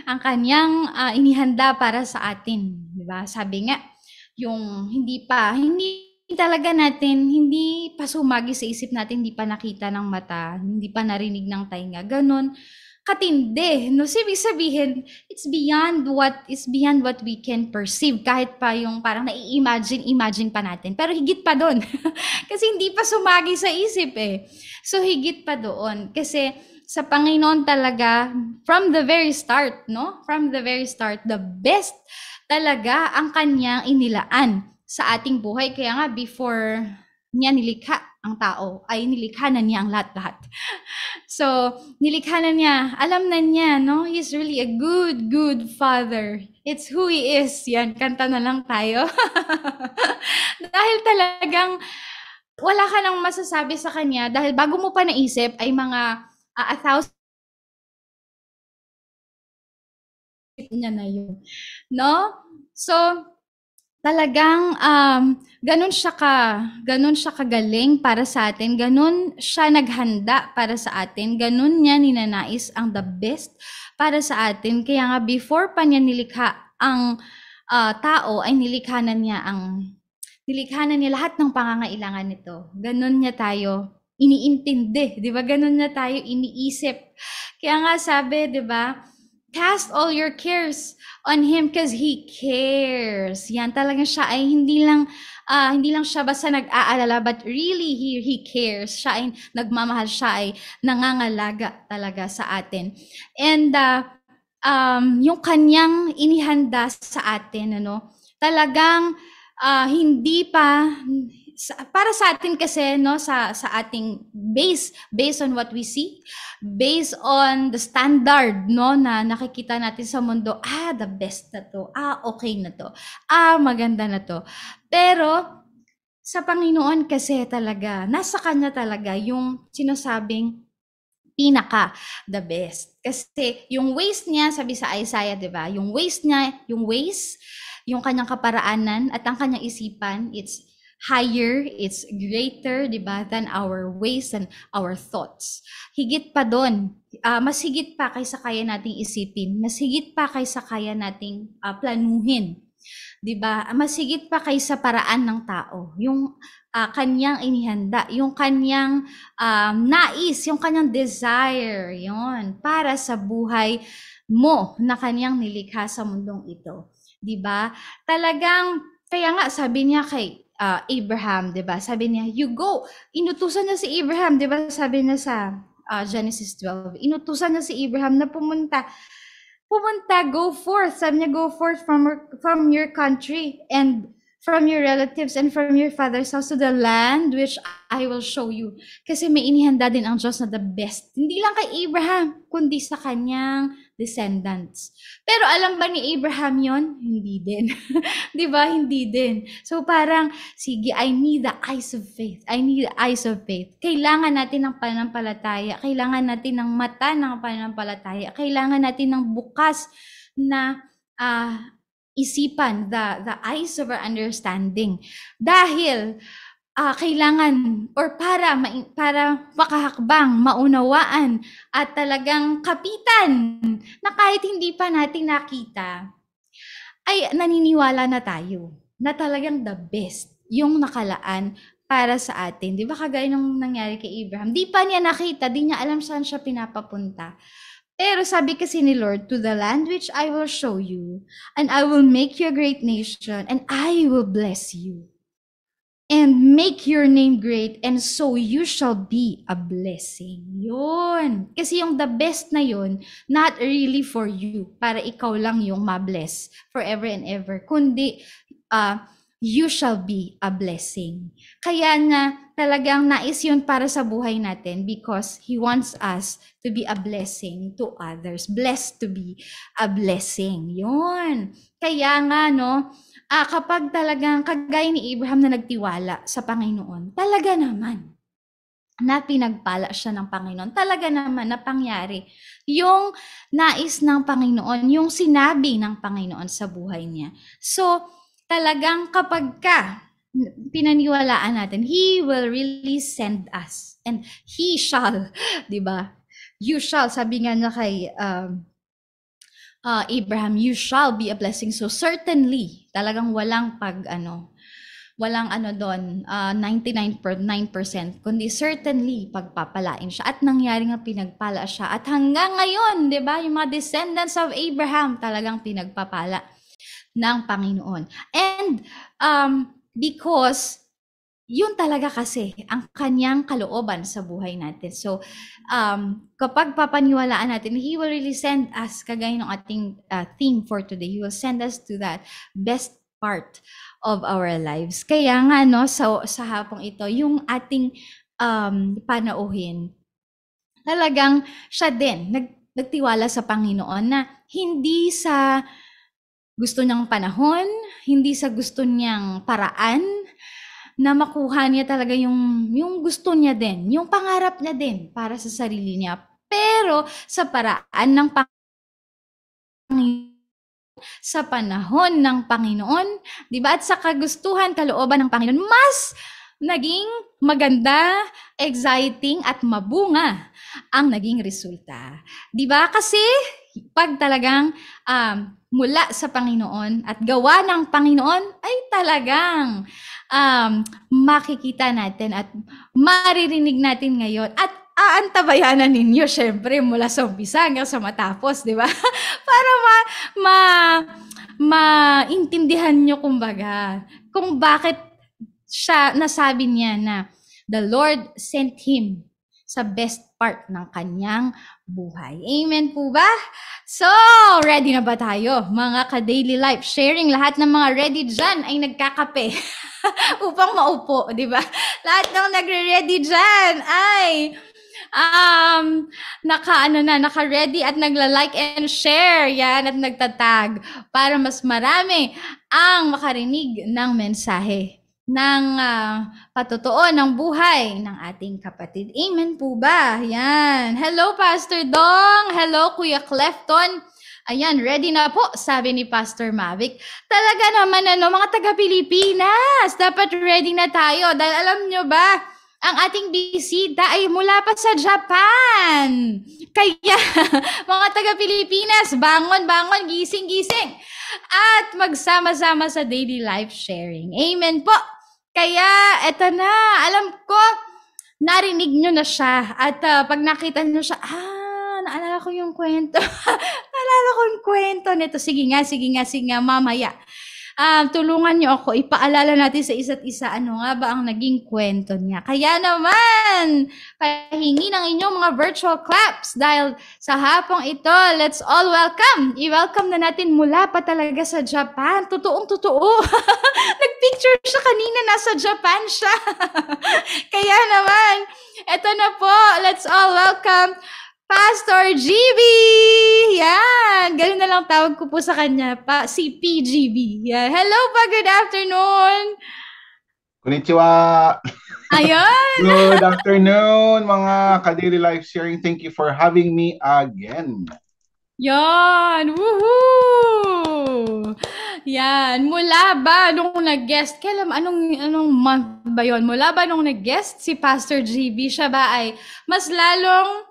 ang kanyang inihanda para sa atin, 'di ba? Sabi nga, yung hindi talaga natin, hindi pa sumagi sa isip natin, hindi pa nakita ng mata, hindi pa narinig ng tainga, ganun katindi, no? So, ibig sabihin, it's beyond what we can perceive, kahit pa yung parang imagine pa natin. Pero higit pa doon. Kasi hindi pa sumagi sa isip eh. So, higit pa doon. Kasi sa Panginoon talaga, from the very start, no? From the very start, the best talaga ang kanyang inilaan sa ating buhay. Kaya nga, before niya nilikha ang tao, ay nilikha na niya ang lahat-lahat. So, nilikha na niya. Alam na niya, no? He's really a good, good father. It's who he is. Yan, kanta na lang tayo. Dahil talagang wala ka nang masasabi sa kanya dahil bago mo pa naisip ay mga 1,000 niya na yun. No? So, talagang ganun siya kagaling para sa atin, ganun siya naghanda para sa atin, ganun niya ninanais ang the best para sa atin. Kaya nga before pa niya nilikha ang tao ay nilikha na niya lahat ng pangangailangan nito. Ganun niya tayo iniintindi, 'di ba? Ganun niya tayo iniisip. Kaya nga sabi, 'di ba? Cast all your cares on him because he cares. Yan talaga siya ay hindi lang siya basta nag-aalala, but really he cares. Siya ay nagmamahal, siya ay nangangalaga talaga sa atin. And yung kanyang inihanda sa atin, ano, talagang hindi pa para sa atin kasi, no, sa ating based on what we see, based on the standard, no, na nakikita natin sa mundo, the best na to, okay na to, maganda na to. Pero sa Panginoon kasi talaga, nasa kanya talaga yung sinasabing pinaka the best. Kasi yung ways niya, sabi sa Isaiah, 'di ba? Yung ways niya, yung kanyang kaparaanan at ang kanyang isipan, it's higher, it's greater, 'di ba, than our ways and our thoughts. Higit pa doon, mas higit pa kaysa kaya nating isipin, mas higit pa kaysa kaya nating planuhin. 'Di ba? Mas higit pa kaysa paraan ng tao. Yung kanyang inihanda, yung kanyang nais, yung kanyang desire, yon para sa buhay mo na kanyang nilikha sa mundong ito. 'Di ba? Talagang kaya nga sabi niya kay Abraham, 'di ba? Sabi niya, "You go." Inutusan niya si Abraham, 'di ba? Sabi niya sa Genesis 12. Inutusan niya si Abraham na pumunta, go forth. Sabi niya, go forth from your country and from your relatives and from your father's house to the land which I will show you. Kasi may inihanda din ang Diyos na the best. Hindi lang kay Abraham, kundi sa kanyang descendants. Pero alam ba ni Abraham yon? Hindi din. Di ba? Hindi din. So parang, sige, I need the eyes of faith. I need the eyes of faith. Kailangan natin ng pananampalataya. Kailangan natin ng mata ng pananampalataya. Kailangan natin ng bukas na isipan, the eyes of our understanding. Dahil kailangan or para makahakbang, maunawaan at talagang kapitan na kahit hindi pa natin nakita, ay naniniwala na tayo na talagang the best yung nakalaan para sa atin. Di ba kagaya nung nangyari kay Abraham? Di pa niya nakita, di niya alam saan siya pinapapunta. Pero sabi kasi ni Lord, to the land which I will show you, and I will make you a great nation, and I will bless you, and make your name great, and so you shall be a blessing. Yun. Kasi yung the best na yun, not really for you, para ikaw lang yung ma-bless forever and ever, kundi you shall be a blessing. Kaya nga talagang nais yun para sa buhay natin because He wants us to be a blessing to others. Blessed to be a blessing. Yun. Kaya nga, no, kapag talagang kagaya ni Abraham na nagtiwala sa Panginoon, talaga naman na pinagpala siya ng Panginoon. Talaga naman na pangyari yung nais ng Panginoon, yung sinabi ng Panginoon sa buhay niya. So, talagang kapag pinaniwalaan natin, He will really send us. And He shall, di ba? You shall, sabi nga niya kay Abraham, you shall be a blessing. So certainly, talagang walang ano doon, 99.9%, kundi certainly pagpapalain siya. At nangyari nga pinagpala siya. At hanggang ngayon, di ba, yung mga descendants of Abraham talagang pinagpapala ng Panginoon. And because yun talaga kasi ang kanyang kalooban sa buhay natin. So, kapag papaniwalaan natin, He will really send us, kagaya ng ating theme for today, He will send us to that best part of our lives. Kaya nga, no, sa hapong ito, yung ating panauhin, talagang siya din, nagtiwala sa Panginoon na hindi sa gusto niyang panahon, hindi sa gusto niyang paraan, na makuha niya talaga yung gusto niya din, yung pangarap niya din para sa sarili niya. Pero sa paraan ng Panginoon, sa panahon ng Panginoon, di ba? At sa kagustuhan, kalooban ng Panginoon, mas naging maganda, exciting, at mabunga ang naging resulta. Di ba? Kasi pag talagang mula sa Panginoon at gawa ng Panginoon, ay talagang makikita natin at maririnig natin ngayon at aantabayanan ninyo syempre mula sa umpisa hanggang sa matapos, di ba? Para maintindihan nyo kumbaga kung bakit siya nasabi niya na the Lord sent him sa best part ng kanyang buhay. Amen po ba? So, ready na ba tayo? Mga ka-daily life sharing, lahat ng mga ready dyan ay nagkakape upang maupo, di ba? Lahat ng nagre-ready dyan ay naka-ready at nagla-like and share yan at nagtatag para mas marami ang makarinig ng mensahe ng patotoo ng buhay ng ating kapatid. Amen po ba? Yan. Hello, Pastor Dong. Hello, Kuya Clefton. Ayan, ready na po, sabi ni Pastor Mavic. Talaga naman, mga taga-Pilipinas, dapat ready na tayo. Dahil alam nyo ba, ang ating bisita ay mula pa sa Japan. Kaya, mga taga-Pilipinas, bangon, gising. At magsama-sama sa daily life sharing. Amen po. Kaya, eto na, alam ko, narinig nyo na siya. At pag nakita nyo siya, naalala ko yung kwento. Naalala ko yung kwento nito. Sige nga, mamaya. Tulungan nyo ako, ipaalala natin sa isa't isa, ano nga ba ang naging kwento niya. Kaya naman, pahingi ng inyong mga virtual claps dahil sa hapong ito, let's all welcome. I-welcome na natin mula pa talaga sa Japan. Totoong-totoo. Nag-picture siya kanina, nasa Japan siya. Kaya naman, eto na po, let's all welcome Pastor GB! Yan! Ganun na lang tawag ko po sa kanya, si PGB. Yan. Hello pa, good afternoon! Konnichiwa! Ayun! Good afternoon, mga ka-daily life sharing. Thank you for having me again. Yan! Woohoo! Yan. Mula ba nung nag-guest? Kailan, anong month ba yun? Mula ba nung nag-guest si Pastor GB? Siya ba ay mas lalong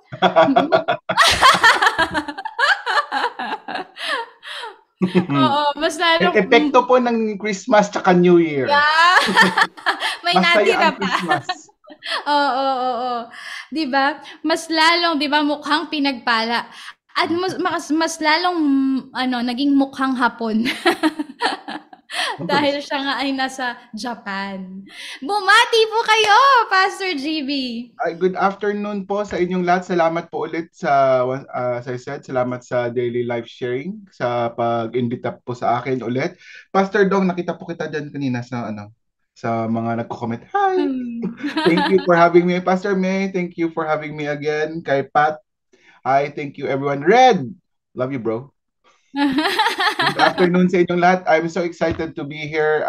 oo, mas lalong epekto po ng Christmas tsaka New Year. Yeah. May natira pa. Christmas. Oo. 'Di ba? Mas lalong 'di ba mukhang pinagpala. At mas lalong naging mukhang hapon. Dahil siya nga ay nasa Japan. Bumati po kayo, Pastor GB. Good afternoon po sa inyong lahat. Salamat po ulit as I said, salamat sa daily life sharing, sa pag-imbita po sa akin ulit. Pastor Dong, nakita po kita dyan kanina sa mga nagko-comment. Hi! Thank you for having me. Pastor May, thank you for having me again. Kay Pat, hi, thank you everyone. Red, love you bro. Good afternoon sa inyong lahat. I'm so excited to be here.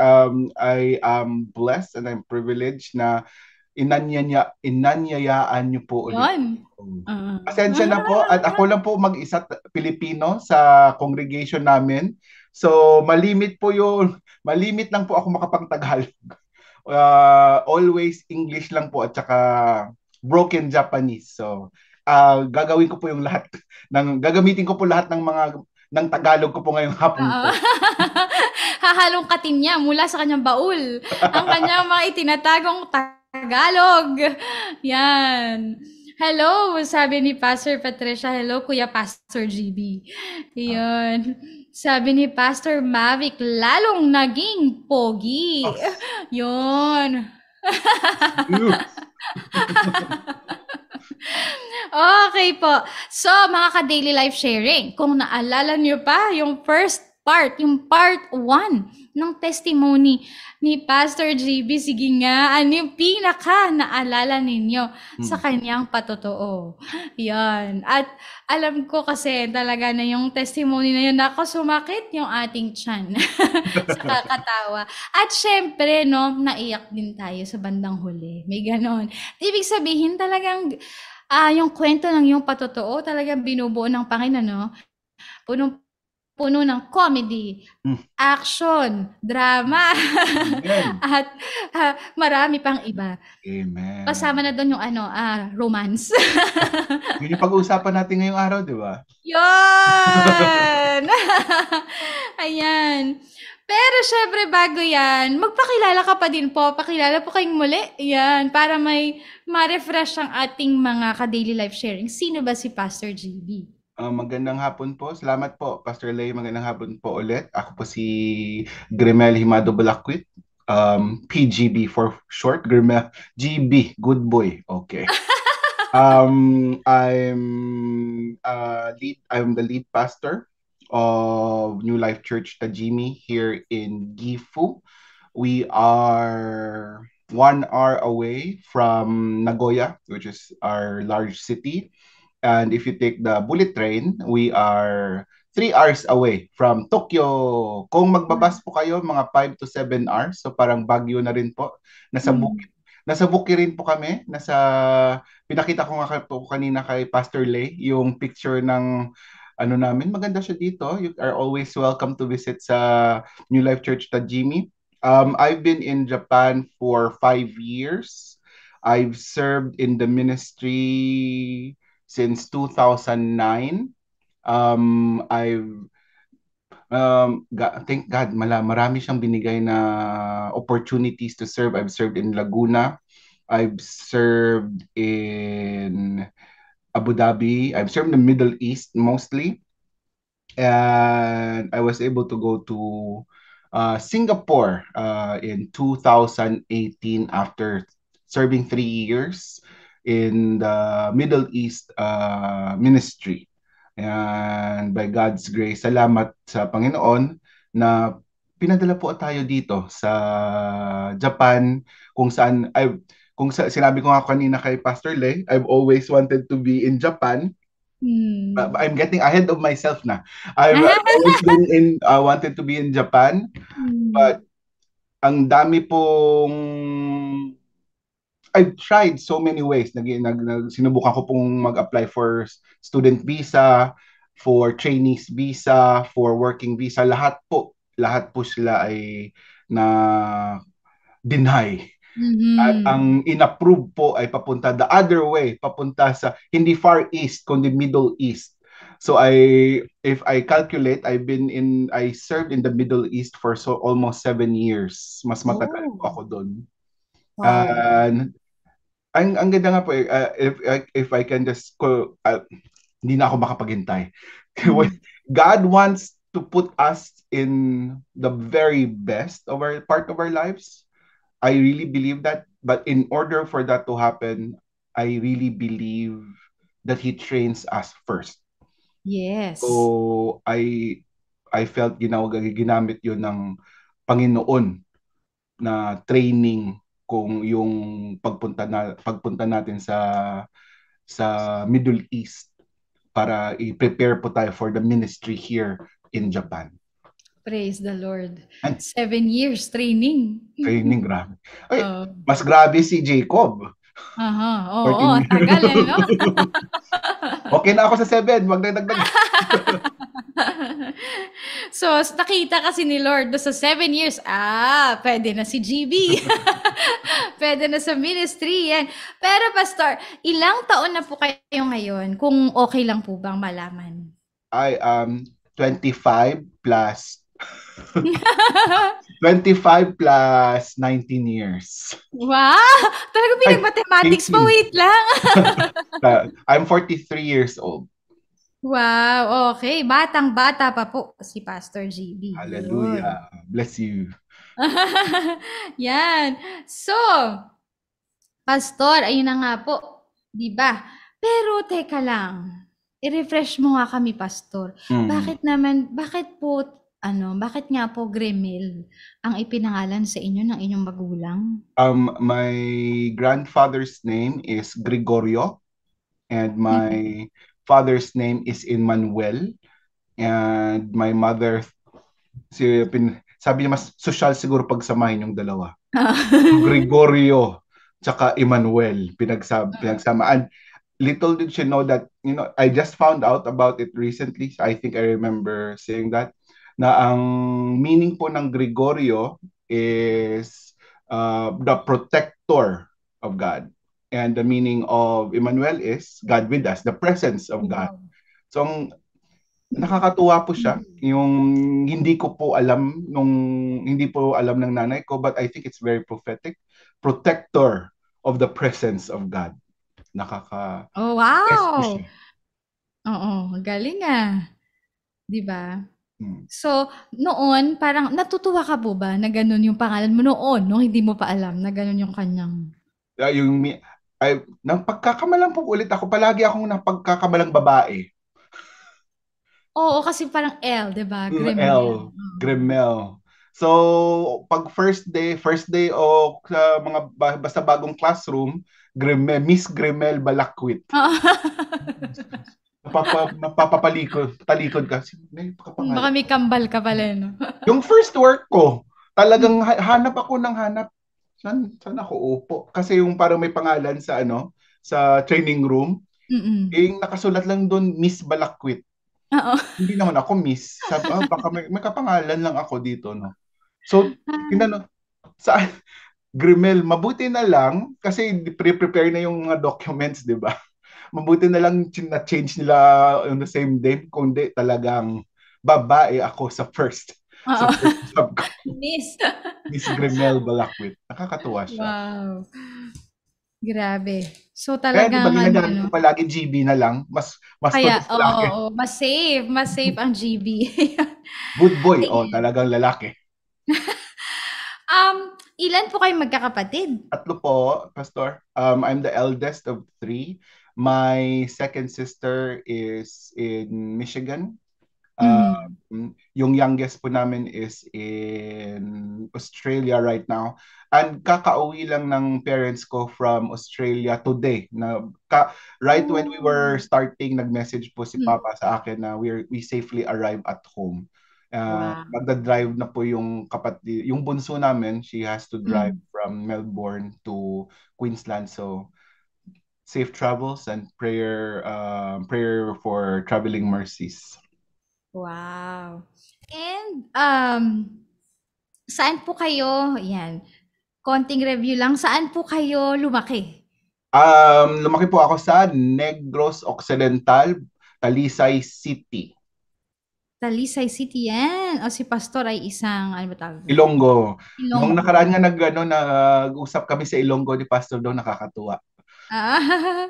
I am blessed and I'm privileged na inanyayaan niyo po ulit. Pasensya na po at ako lang po mag-isa Pilipino sa congregation namin. So malimit lang po ako makapagtagalog. Always English lang po at saka broken Japanese. So gagamitin ko po lahat ng mga ng Tagalog ko po ngayong hapon Oo. po. Hahalongkatin niya mula sa kanyang baul ang kanyang mga itinatagong Tagalog. Yan. Hello, sabi ni Pastor Patricia. Hello, Kuya Pastor GB. Ah, Yun. Sabi ni Pastor Mavic, lalong naging pogi. Ops. Yun. Oops. Okay po. So, mga ka-daily life sharing, kung naalala niyo pa yung first part, yung part 1 ng testimony ni Pastor GB, sige nga, ano yung pinaka naalala ninyo sa Hmm. kanyang patotoo? Yan. At alam ko kasi talaga na yung testimony na yun, nako sumakit yung ating tiyan sa kakatawa. At syempre, no, naiyak din tayo sa bandang huli. May ganon. Ibig sabihin talagang yung kwento ng iyong patotoo talagang binubuo ng Panginoon, no? Punong-puno ng comedy, Hmm. action, drama, Amen. at marami pang iba. Kasama Amen. na doon yung romance. Yun yung pag-uusapan natin ngayong araw, di ba? Yun! Ayan. Pero syempre bago yan, magpakilala ka pa din po. Pakilala po kayong muli. Yan, para may ma-refresh ang ating mga ka-daily life sharing. Sino ba si Pastor GB? Magandang hapon po. Salamat po, Pastor Lay. Magandang hapon po ulit. Ako po si Grimel Himado Balakwit. PGB for short. Grimel. GB. Good boy. Okay. I'm the lead pastor of New Life Church Tajimi here in Gifu. We are 1 hour away from Nagoya, which is our large city. And if you take the bullet train, we are 3 hours away from Tokyo. Kung magbabas po kayo, mga 5 to 7 hours. So parang Baguio na rin po. Nasa Hmm. bukid. Nasa bukid rin po kami. Pinakita ko nga po kanina kay Pastor Lay, yung picture ng ano namin. Maganda siya dito. You are always welcome to visit sa New Life Church Tajimi. I've been in Japan for 5 years. I've served in the ministry since 2009. Thank God, marami siyang binigay na opportunities to serve. I've served in Laguna. I've served in Abu Dhabi. I've served in the Middle East mostly. And I was able to go to Singapore in 2018 after serving 3 years in the Middle East ministry. And by God's grace, salamat sa Panginoon na pinadala po tayo dito sa Japan sinabi ko nga kanina kay Pastor Lay, I've always wanted to be in Japan. Hmm. I'm getting ahead of myself na. I've always been wanted to be in Japan, Hmm. but ang dami pong I've tried so many ways. Sinubukan ko pong mag-apply for student visa, for trainees visa, for working visa. Lahat po sila ay na deny. At Mhm. ang inapprove po ay papunta the other way, papunta sa hindi Far East, kundi Middle East. So if I calculate, I served in the Middle East for almost 7 years. Mas matagal Oh, po ako doon. wow. And ang ganda nga po if I can just hindi na ako makapaghintay. Hmm. God wants to put us in the very best of our part of our lives. I really believe that. But in order for that to happen, I really believe that He trains us first. Yes. So I felt ginamit yun ng Panginoon na training kung yung pagpunta natin sa Middle East para i-prepare po tayo for the ministry here in Japan. Praise the Lord. And 7 years training. training, grabe. Ay, Oh. mas grabe si Jacob. Aha, oo, 14 tagal eh, no? Okay na ako sa 7, wag na dagdag. So, nakita kasi ni Lord doon sa 7 years, pwede na si GB. Pwede na sa ministry yan. Pero Pastor, ilang taon na po kayo ngayon? Kung okay lang po bang malaman? I 25 plus 25 plus 19 years. Wow! Talaga Ay, pinag-mathematics pa, 18. wait lang. I'm 43 years old. Wow, okay. Batang-bata pa po si Pastor GB. Yun. Hallelujah. Bless you. Yan. So, Pastor, ayun na nga po. 'Di ba? Pero teka lang. I-refresh mo nga kami, Pastor. Mm. Bakit nga po Gremel ang ipinangalan sa inyo ng inyong magulang? My grandfather's name is Gregorio and Mm. my father's name is Emmanuel and my mother sabi niya mas social siguro pagsamahin yung dalawa. Gregorio tsaka Emmanuel pinagsamaan. Little did she know that, I just found out about it recently. I think I remember saying that, na ang meaning po ng Gregorio is the protector of God. And the meaning of Emmanuel is God with us, the presence of God. Wow. So, nakakatuwa po siya. Yung hindi po alam ng nanay ko, but I think it's very prophetic. Protector of the presence of God. Oh, Yes po wow! siya. Oo, galing ah. 'Di ba? Hmm. So, noon parang natutuwa ka po ba na gano'n yung pangalan mo noon, nung hindi mo pa alam na gano'n yung kanyang Nang pagkakamalang po ulit ako, palagi akong napagkakamalang babae. Oo, kasi parang L, 'di ba? Gremel. L, Grimel. So, pag first day o sa mga basta bagong classroom, Miss Grimel Balakwit. Oo. Talikod ka. May Baka pagkapangalan. may kambal ka pala 'no? Yung first work ko, talagang hanap ako ng hanap. Saan ako upo? Kasi yung parang may pangalan sa training room, yung nakasulat lang doon, Miss Balakwit. Oo. Hindi naman ako Miss. Sabi, baka may kapangalan lang ako dito, no? So, tinanong, sa Grimel, mabuti na lang, kasi pre-prepare na yung mga documents, di ba? Mabuti na lang na-change nila on the same day, kundi talagang babae ako sa Oo. first job ko. Miss. Miss Grimel Balakwit. Nakakatuwa siya. Wow, grabe. So, Kaya di ba talagang ginagamit ko palagi GB na lang, mas kaya tulis oo, lalaki. oo, mas safe ang GB. Good boy, Ayan. talagang lalaki. Ilan po kayong magkakapatid? 3 po, Pastor. I'm the eldest of 3. My second sister is in Michigan. Mhm. Yung youngest po namin is in Australia right now. And kakauwi lang ng parents ko from Australia today. Right when we were Oh. starting, nag-message po si Hmm. Papa sa akin na we safely arrived at home. Wow. Magda-drive na po yung kapatid, yung bunso namin, she has to drive Hmm. from Melbourne to Queensland. So safe travels and prayer for traveling mercies. Wow. And, saan po kayo, yan, konting review lang, saan po kayo lumaki? Lumaki po ako sa Negros Occidental, Talisay City. Talisay City yan. O si Pastor ay isang, ano ba tawag doon? Ilonggo. Nung nakaraan Ilonggo. nga nag-usap kami sa Ilonggo ni Pastor daw, nakakatuwa. Ah,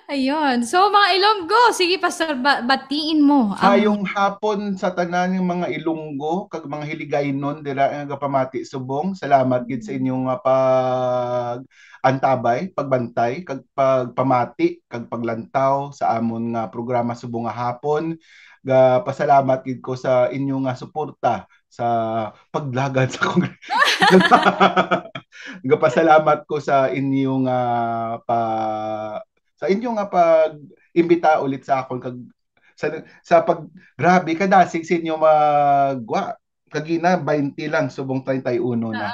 ayun. So, mga Ilonggo, sige Pastor, batiin mo ang... Yung hapon sa tanan ng mga Ilonggo, kag mga hiligaynon dira nga pamati subong. Salamat gid sa inyong pag antabay, pagbantay, kag pagpamati, kag paglantaw sa amon nga programa subong nga hapon. Pasalamat gid ko sa inyong nga suporta sa paglagad sa Pasalamat ko sa inyong sa inyong pag-imbita ulit sa akon kag sa pag grabe kadasig sa inyo magwa kagina 20 lang subong 31 na.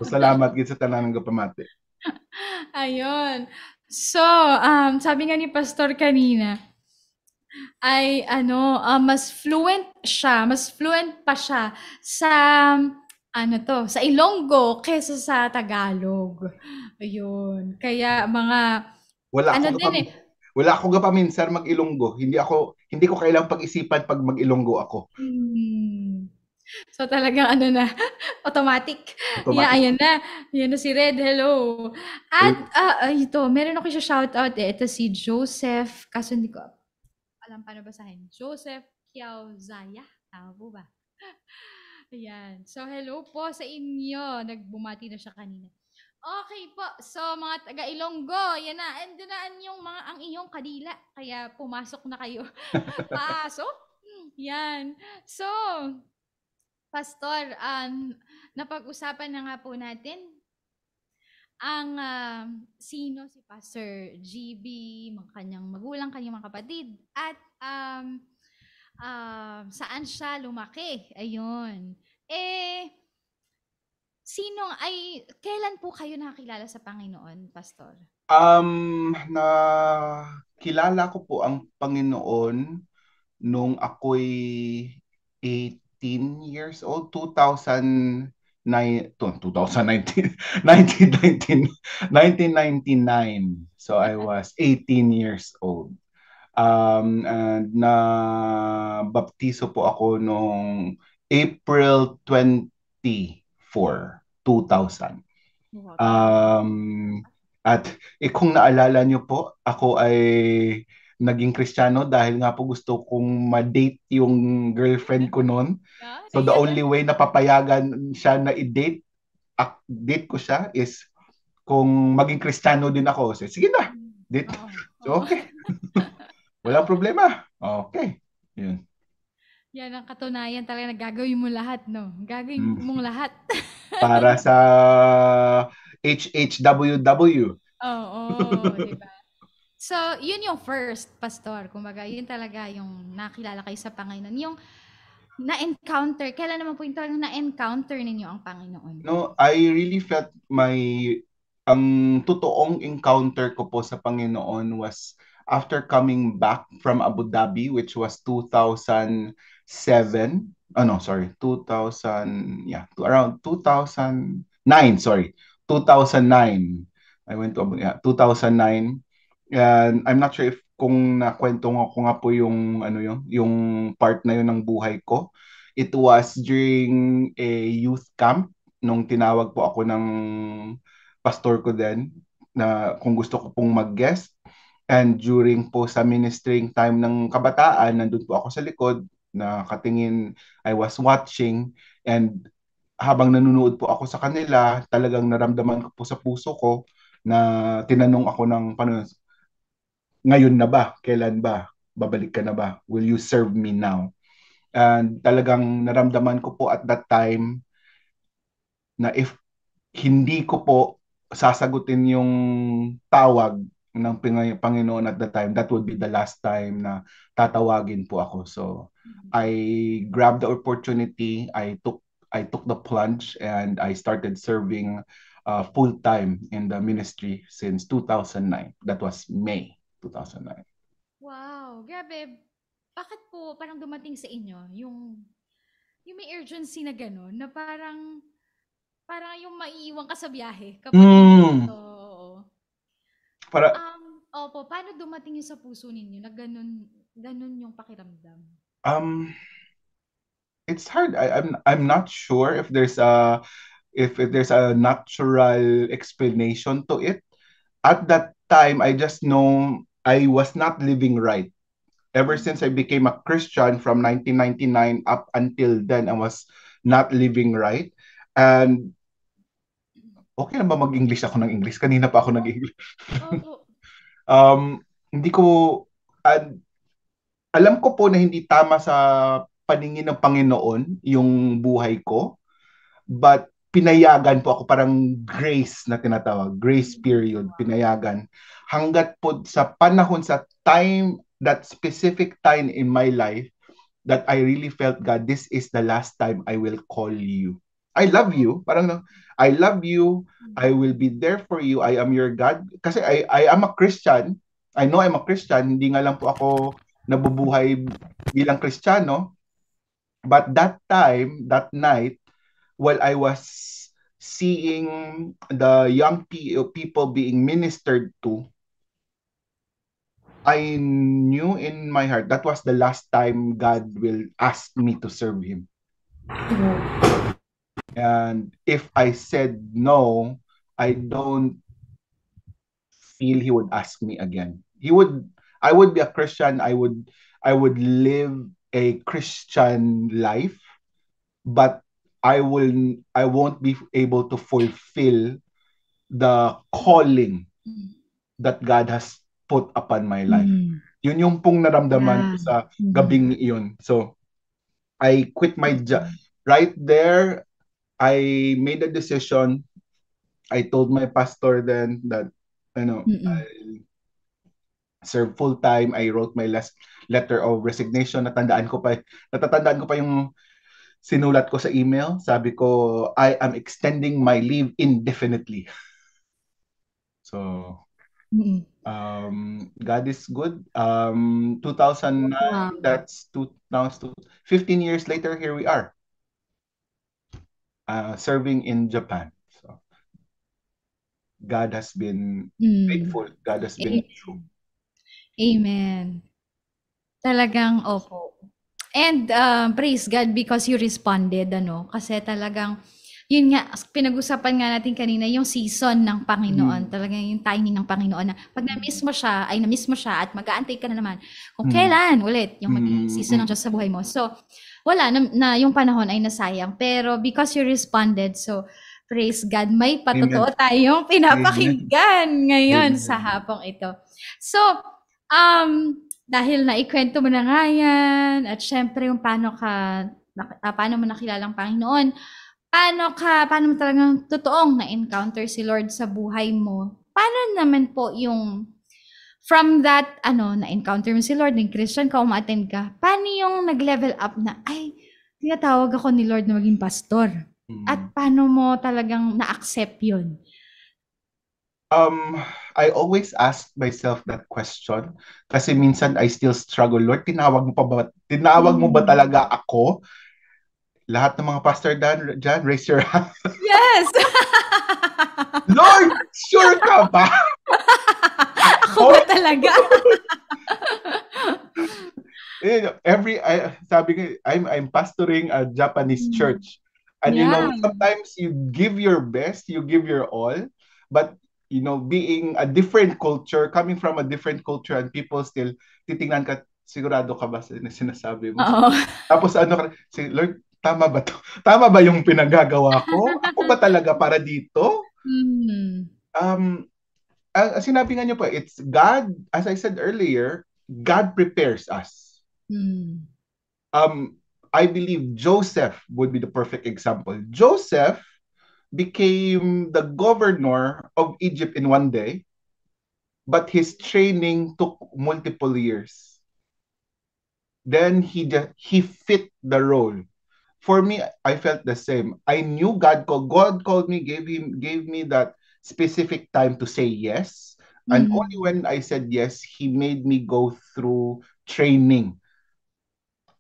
So, salamat gid sa tanan nga pamati. Ayun. So, sabi nga ni Pastor kanina, ay ano, mas fluent pa siya sa sa Ilonggo kaysa sa Tagalog. Ayun. Kaya mga Wala ano ako din eh, wala ako gapaminsan mag-Ilonggo. Hindi ako hindi ko kailangang pag-isipan pag mag-Ilonggo ako. Hmm. So talagang ano na, automatic. Yeah, Automatic. ayan na. Ayan na si Red, hello. At ito, meron ako siya shoutout eh. Ito si Joseph, kaso hindi ko alam paano basahin. Joseph Kiauzaya. Tama po ba? Ayan. So hello po sa inyo. Nagbumati na siya kanina. Okay po. So mga taga Ilonggo, yan na. Andyan yung mga ang iyong kadila. Kaya pumasok na kayo. Pasok? Yan. So, Pastor, napag-usapan na nga po natin ang sino si Pastor GB, mga kanyang magulang, kanyang mga kapatid, at saan siya lumaki. Ayun. Eh, kailan po kayo nakakilala sa Panginoon, Pastor? Na kilala ko po ang Panginoon nung ako'y 18 years old, 2009, 2019, 1999. So I was 18 years old. And na baptiso po ako nung April 24, 2000. Wow, tagal. At kung naalala niyo po, ako ay naging Kristiyano dahil nga po gusto kong ma-date yung girlfriend ko noon. So the Yan. only way na papayagan siya na i-date, date ko siya is kung maging Kristiyano din ako. So, sige na, date. Oo. Oo. So okay, walang problema. Okay. Yun. Yan ang katunayan talaga na gagawin mo lahat, no? Gagawin Mm. mong lahat. Para sa HHWW. Oo, di ba? So, yun yung first, Pastor. Kumbaga, yun talaga yung nakilala kayo sa Panginoon. Yung na-encounter, kailan naman po yung talagang na-encounter ninyo ang Panginoon? No, I really felt ang totoong encounter ko po sa Panginoon was after coming back from Abu Dhabi, which was 2007. Oh no, sorry, 2000, yeah, around 2009, sorry, 2009. I went to Abu, yeah, 2009. And I'm not sure if kung nakwento ko nga po yung ano yung part na yun ng buhay ko. It was during a youth camp nung tinawag po ako ng pastor ko din na kung gusto ko pong mag-guest. And during po sa ministering time ng kabataan, nandun po ako sa likod, nakatingin, I was watching, and habang nanonood po ako sa kanila, talagang naramdaman ko po sa puso ko na tinanong ako ng ngayon na ba? Kailan ba? Babalik ka na ba? Will you serve me now? And talagang naramdaman ko po at that time na if hindi ko po sasagutin yung tawag ng Panginoon at that time, that would be the last time na tatawagin po ako. So I grabbed the opportunity, I took the plunge, and I started serving full time in the ministry since 2009. That was May 2009. Wow, grabe. Bakit po parang dumating sa inyo yung may urgency na gano'n, na parang yung maiiwan ka sa biyahe kapag hindi Mm, oo. para Opo, paano dumating yun sa puso ninyo na gano'n yung pakiramdam? um it's hard. I'm not sure if there's a natural explanation to it. At that time, I just know I was not living right. Ever since I became a Christian from 1999 up until then, I was not living right. And okay na ba mag-English ako ng English? Kanina pa ako Opo, nag-English. opo. Hindi ko, uh, alam ko po na hindi tama sa paningin ng Panginoon yung buhay ko. But pinayagan po ako, parang grace na tinatawag, grace period, pinayagan. Hanggat po sa panahon, sa time, that specific time in my life, that I really felt, God, this is the last time I will call you. I love you. Parang, I love you. I will be there for you. I am your God. Kasi I am a Christian. I know I'm a Christian. Hindi nga lang po ako nabubuhay bilang Kristiyano. But that time, that night, while I was seeing the young people being ministered to, I knew in my heart that was the last time God will ask me to serve Him. And if I said no, I don't feel He would ask me again. I would be a Christian. I would live a Christian life, but I won't be able to fulfill the calling that God has put upon my life. Mm. Yun yung pong naramdaman ko Yeah. sa gabing iyon. So, I quit my job. Right there, I made a decision. I told my pastor then that, Mm-mm. I serve full time. I wrote my last letter of resignation. Natatandaan ko pa yung sinulat ko sa email. Sabi ko, I am extending my leave indefinitely. So, Mm-mm. God is good. 2009, Wow. that's now 15 years later, here we are, serving in Japan. So God has been Mm. faithful. God has been true. Amen. Talagang opo. And praise God because you responded, ano? Kasi talagang, yun nga, pinag-usapan nga natin kanina, yung season ng Panginoon. Mm. Talagang yung timing ng Panginoon na pag na-miss mo siya, ay na-miss mo siya at mag-aantay ka na naman kung Mm. kailan ulit yung magiging Mm. season ng Diyos sa buhay mo. So, wala na yung panahon ay nasayang. Pero because you responded, so praise God, may patotoo Amen. tayong Amen. pinapakinggan ngayon Amen. sa hapong ito. So, dahil naikwento mo na nga yan, at syempre yung paano mo nakilala ang Panginoon, paano mo talagang totoong na-encounter si Lord sa buhay mo, paano naman po yung from that, na-encounter mo si Lord, ng Christian ka, uma-attend ka, paano yung nag-level up na, ay, tinatawag ako ni Lord na maging pastor? At paano mo talagang na-accept yun? I always ask myself that question kasi minsan I still struggle. Lord, tinawag mo ba talaga ako? Lahat ng mga pastor dyan, raise your hand. Yes! Lord, sure ka ba? Ako ba talaga? Sabi ko, I'm pastoring a Japanese church. And Yeah. sometimes you give your best, you give your all, but being a different culture, coming from a different culture, and people still titingnan ka, sigurado ka ba sa sinasabi mo? Oo. Tapos Lord, tama ba to? Tama ba yung pinagagawa ko? Ako ba talaga para dito? Sinabi nga niyo po, it's God, as I said earlier, God prepares us. I believe Joseph would be the perfect example. Joseph became the governor of Egypt in one day, but his training took multiple years. Then he fit the role. For me, I felt the same. I knew God called me, gave me that specific time to say yes. And only when I said yes, he made me go through training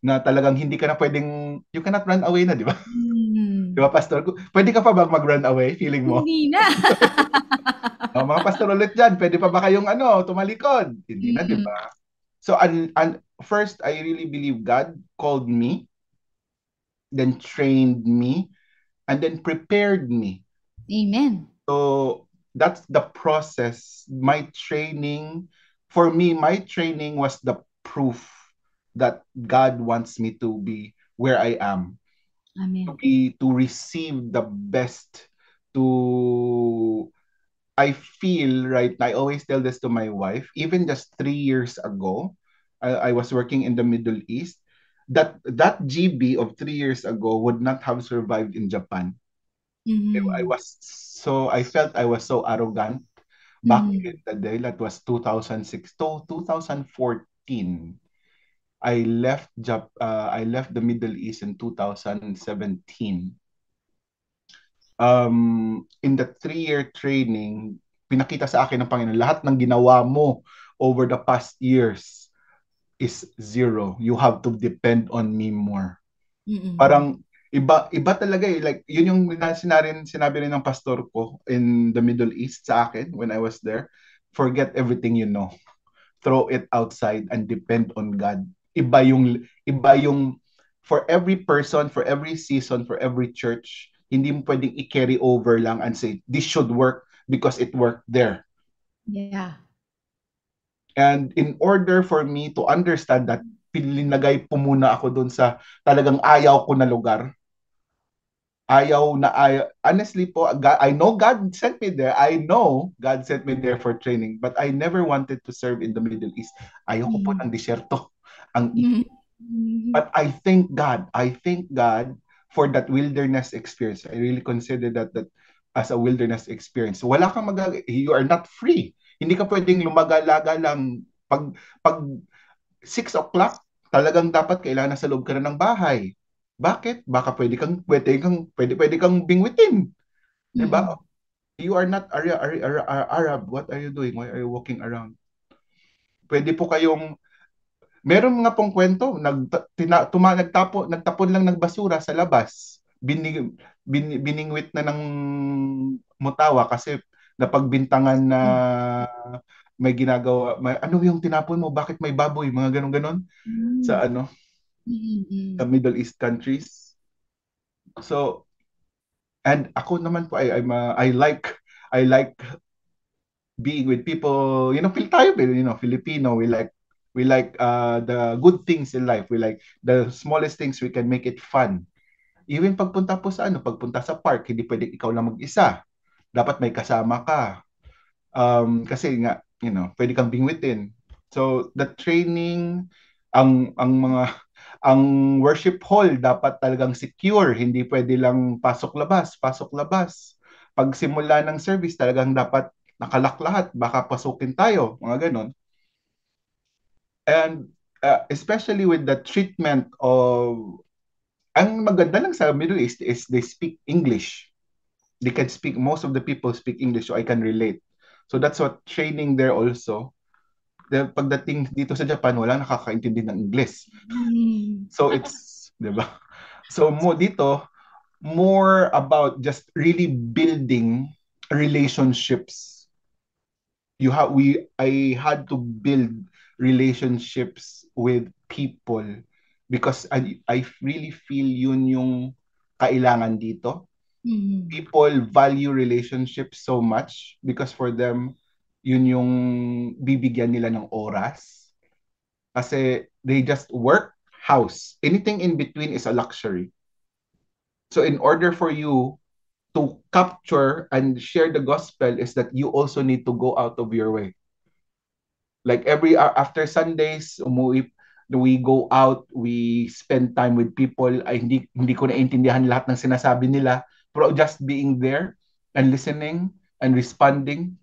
na talagang hindi ka na pwedeng, you cannot run away na, di ba? Di ba, Pastor? Pwede ka pa ba mag-run away, feeling mo? Hindi na. Mga pastor ulit dyan, pwede pa ba kayong tumalikod? Hindi na, di ba? So, and first, I really believe God called me, then trained me, and then prepared me. Amen. So, that's the process. For me, my training was the proof that God wants me to be where I am. Amen. To receive the best, I feel right now, I always tell this to my wife, even just 3 years ago, I was working in the Middle East, that GB of 3 years ago would not have survived in Japan. I felt I was so arrogant back in the day. That was 2006 to 2014. I left the Middle East in 2017. In the 3-year training, pinakita sa akin ng Panginoon, lahat ng ginawa mo over the past years is zero. You have to depend on me more. Parang iba talaga eh. Like, yun yung sinabi rin ng pastor ko in the Middle East sa akin when I was there. Forget everything you know. throw it outside and depend on God. Iba yung for every person, for every season, for every church, hindi mo pwedeng i-carry over lang and say, this should work because it worked there. Yeah. And in order for me to understand that, pilinagay po muna ako dun sa talagang ayaw ko na lugar. Honestly po, I know God sent me there. I know God sent me there for training, but I never wanted to serve in the Middle East. Ayaw ko po Mm. ng disyerto. Ang Mm. But I thank God for that wilderness experience. I really consider that as a wilderness experience. Wala kang you are not free. Hindi ka pwedeng lumagalaga lang pag 6 o'clock, talagang dapat kailangan sa loob ka na ng bahay. Bakit? Baka pwede kang bingwitin. 'Di ba? Mm. You are not Arab. What are you doing? Why are you walking around? Pwede po kayong Meron nga pong kwento, nagtapon lang ng basura sa labas. Biningwit na ng mutawa kasi napagbintangan na ano yung tinapon mo? Bakit may baboy? Mga ganon-ganon Mm. sa sa Mm. Middle East countries. So, and ako naman po I like being with people, feel tayo, Filipino, we like the good things in life. We like the smallest things, we can make it fun. Even pagpunta sa park, hindi pwedeng ikaw lang mag-isa. Dapat may kasama ka. Kasi nga, pwede kang bingwitin. So, the training, ang worship hall dapat talagang secure, hindi pwede lang pasok-labas, pasok-labas. Pag simula ng service, talagang dapat nakalak lahat, baka pasukin tayo, mga ganon. And especially with the treatment of, ang maganda lang sa Middle East is they speak English. Most of the people speak English, so I can relate. So that's what training there also. Pagdating dito sa Japan, wala nakakaintindi ng English. Mm. So it's, di ba? So more about just really building relationships. I had to build relationships with people because I really feel yun yung kailangan dito. Mm. People value relationships so much because for them, yun yung bibigyan nila ng oras. Kasi they just work, house. Anything in between is a luxury. So in order for you to capture and share the gospel is that you also need to go out of your way. Like after Sundays, we go out, we spend time with people. Ay, hindi ko naintindihan lahat ng sinasabi nila, pero just being there and listening and responding.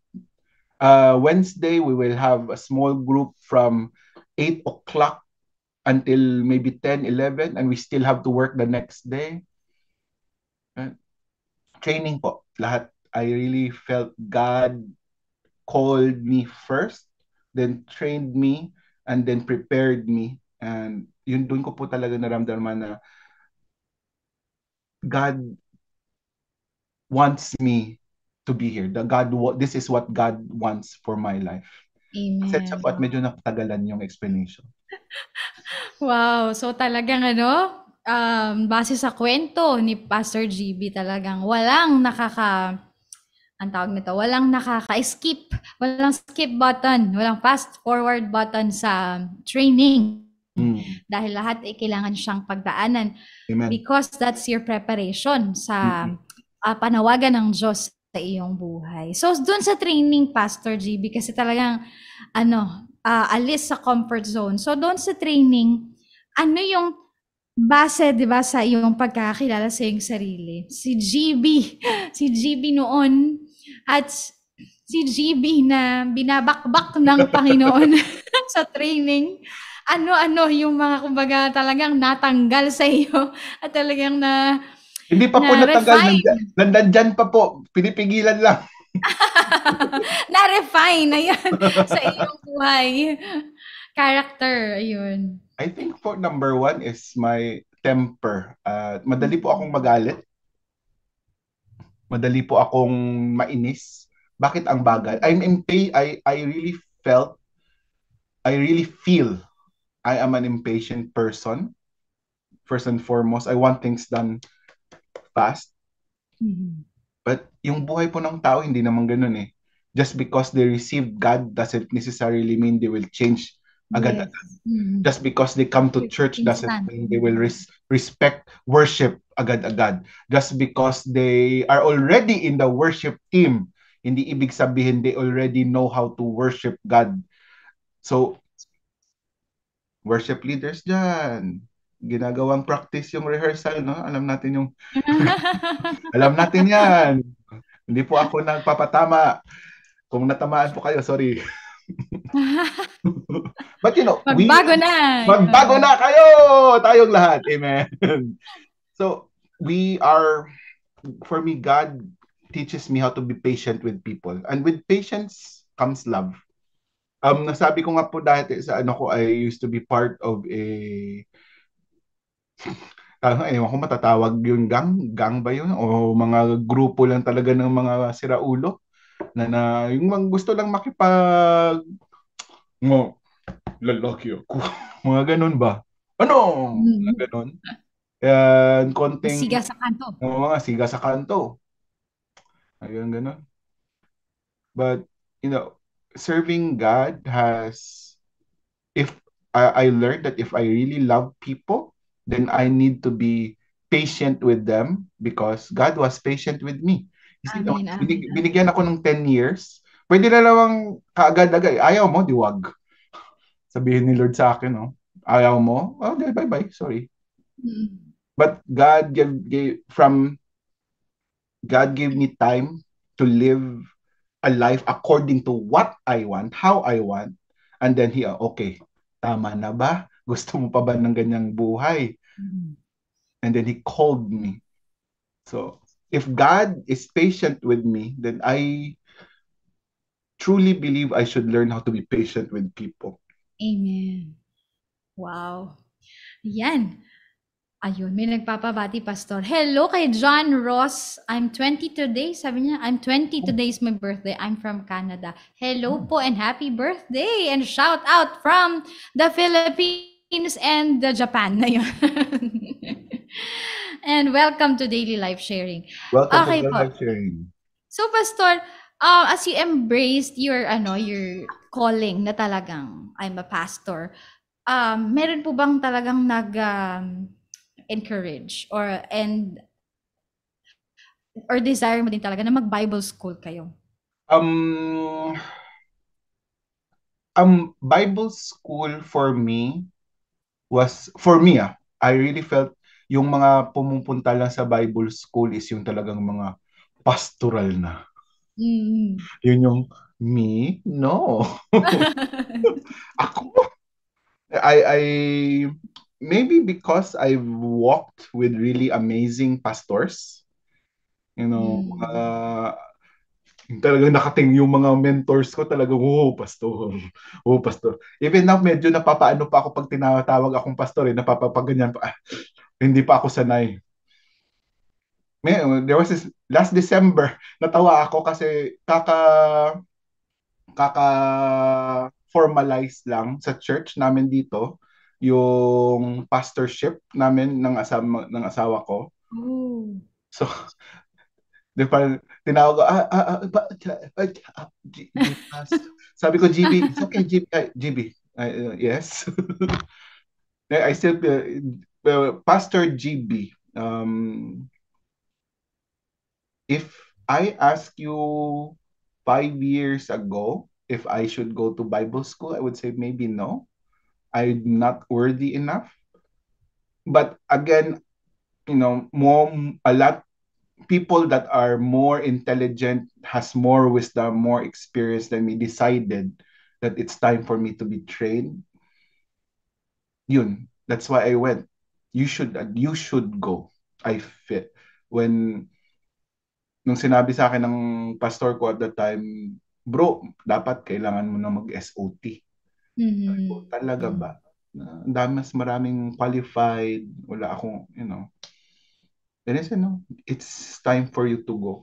Wednesday, we will have a small group from 8 o'clock until maybe 10, 11, and we still have to work the next day. Training po, lahat. I really felt God called me first, then trained me, and then prepared me. And yun, doon ko po talaga naramdaman na God wants me to be here. This is what God wants for my life. Pasensya Amen. po at medyo napatagalan yung explanation. Wow! So talagang base sa kwento ni Pastor GB, talagang ang tawag nito, walang nakaka-skip, walang skip button, walang fast forward button sa training. Dahil lahat ay kailangan siyang pagdaanan. Amen. Because that's your preparation sa panawagan ng Diyos sa iyong buhay. So, dun sa training, Pastor GB, kasi talagang, alis sa comfort zone. So, doon sa training, ano yung base, di ba, sa iyong pagkakilala sa iyong sarili? Si GB noon, at si GB na binabakbak ng Panginoon sa training. Ano-ano yung mga kumbaga talagang natanggal sa iyo at talagang Hindi pa po natagal, refine. nandyan pa po, pinipigilan lang. Na-refine, ayan, sa iyong buhay. Character, ayun. I think for number one is my temper. Madali po akong magalit. Madali po akong mainis. Bakit ang bagal? I really felt I really feel I am an impatient person. First and foremost, I want things done fast. Mhm. But yung buhay po ng tao, hindi naman ganun eh. Just because they receive God doesn't necessarily mean they will change agad. Yes. Mhm. Just because they come to church doesn't Instant. mean they will respect worship agad-agad. Just because they are already in the worship team, hindi ibig sabihin they already know how to worship God. So, worship leaders dyan, ginagawang practice yung rehearsal, no? Alam natin yan. Hindi po ako nagpapatama. Kung natamaan po kayo, sorry. But Magbago na. magbago na kayo! Tayong lahat. Amen. So, we are, for me, God teaches me how to be patient with people. And with patience comes love. Nasabi ko nga po dati sa ano ko, I used to be part of a, ewan ko matatawag yung gang ba yun? O mga grupo lang talaga ng mga siraulo na yung mga gusto lang makipag, mo, lalaki ako. Mga ganun ba? Ano? Mga Mhm. ganun. Yan, konting, Masiga sa kanto. mga siga sa kanto. Ayun, ganun. But, serving God has, if I learned that if I really love people, then I need to be patient with them because God was patient with me. Kasi, Amen, amen, amen. binigyan ako ng 10 years. Pwede na namang kaagad-agad. Ayaw mo, diwag. Sabihin ni Lord sa akin, no? Ayaw mo? Oh, okay, bye-bye. Sorry. Mm. But God gave me time to live a life according to what I want, how I want. And then okay, tama na ba? Gusto mo pa ba ng ganyang buhay? Mhm. And then he called me. So, if God is patient with me, then I truly believe I should learn how to be patient with people. Amen. Wow. Yan. Ayun, may nagpapabati, Pastor. Hello kay John Ross. I'm 20 today. Sabi niya, I'm 20 today is my birthday. I'm from Canada. Hello po and happy birthday. And shout out from the Philippines and the Japan na yun. And welcome to Daily Life Sharing. Welcome to Okay the po. life sharing. So, Pastor, as you embraced your calling na talagang I'm a pastor, meron po bang talagang encourage or desire mo din talaga na mag-Bible school kayo? Um, Bible school for me for me, I really felt yung mga pumupunta lang sa Bible school is yung talagang mga pastoral na. Mm. Yun yung me? No. Ako, I maybe because I've walked with really amazing pastors, Mm. talagang nakating yung mga mentors ko talagang, oh, pastor. Oh, pastor. Even now, medyo napapaano pa ako pag tinatawag akong pastor, napapaganyan pa. Hindi pa ako sanay. There was this, last December, natawa ako kasi kaka formalize lang sa church namin dito yung pastorship namin ng asawa ko. Oh. So, di pa tinawag ko, sabi ko, GB, it's okay, GB, GB, yes. I still, Pastor GB, if I ask you 5 years ago if I should go to Bible school, I would say maybe no. I'm not worthy enough. But again, more a lot people that are more intelligent, has more wisdom, more experience than me decided that it's time for me to be trained. Yun. That's why I went. You should go. I fit. When nung sinabi sa akin ng pastor ko at that time, bro, dapat kailangan mo na mag-SOT. Mhm. Talaga ba? Mm. Ang dami, mas maraming qualified, wala akong, then I said, no, it's time for you to go.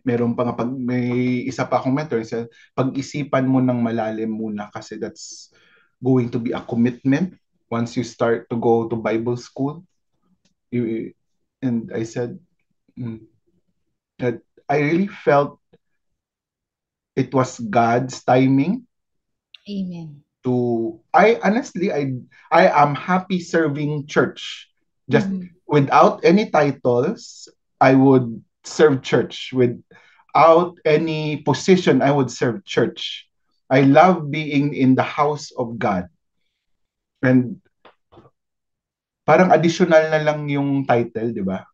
meron pa nga pag may isa pa akong mentor sa pag-isipan mo ng malalim muna kasi that's going to be a commitment once you start to go to Bible school. And I said that I really felt it was God's timing Amen. to I honestly I am happy serving church. Just without any titles, I would serve church. Without any position, I would serve church. I love being in the house of God. And parang additional na lang yung title, di ba?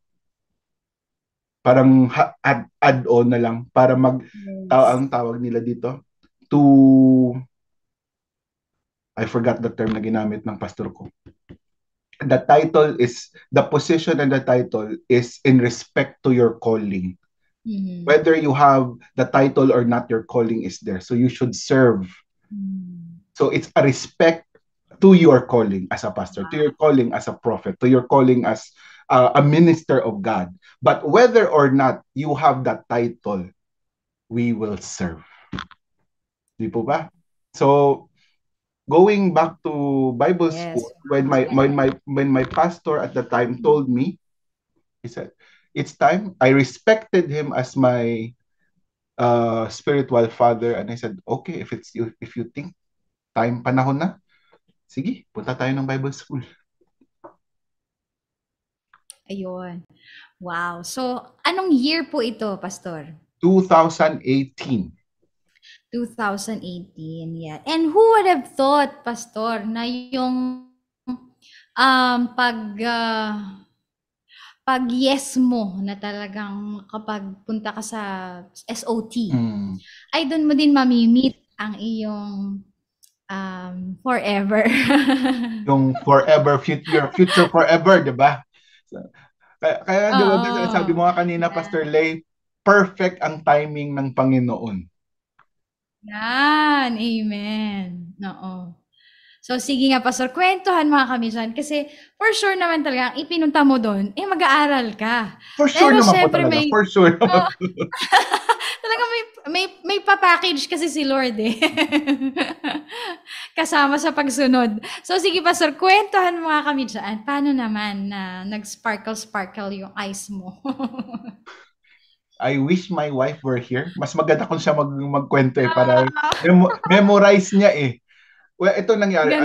Parang add-on na lang para ang tawag nila dito to I forgot the term na ginamit ng pastor ko. The position and the title is in respect to your calling. Whether you have the title or not, your calling is there. So you should serve. So it's a respect to your calling as a pastor, to your calling as a prophet, to your calling as a minister of God. But whether or not you have that title, we will serve. Di po ba? So, going back to Bible school, when my pastor at the time told me, he said, "It's time." I respected him as my spiritual father, and I said, "Okay, if you think panahon na, sige, punta tayo ng Bible school." Ayun. Wow. So, anong year po ito, Pastor? 2018. 2018, yeah. And who would have thought, Pastor, na yung pag yes mo na talagang kapag punta ka sa SOT, ay doon mo din mamimit ang iyong forever. Yung forever, future forever, di ba? Kaya di ba, sabi mo nga kanina, Pastor Lay, perfect ang timing ng Panginoon. Yan, amen. Oo. So, sige nga, Pastor, kwentuhan mga kamisan. Kasi, for sure naman talaga, ipinunta mo doon, mag-aaral ka. For sure pero naman syempre, po talaga. For sure naman. Talaga may pa-package kasi si Lord eh. Kasama sa pagsunod. So, sige, Pastor, kwentuhan mga kamisan. Paano naman na nag-sparkle yung eyes mo? I wish my wife were here. Mas maganda kung siya magkwento para memorize niya eh. Well, ito nangyari.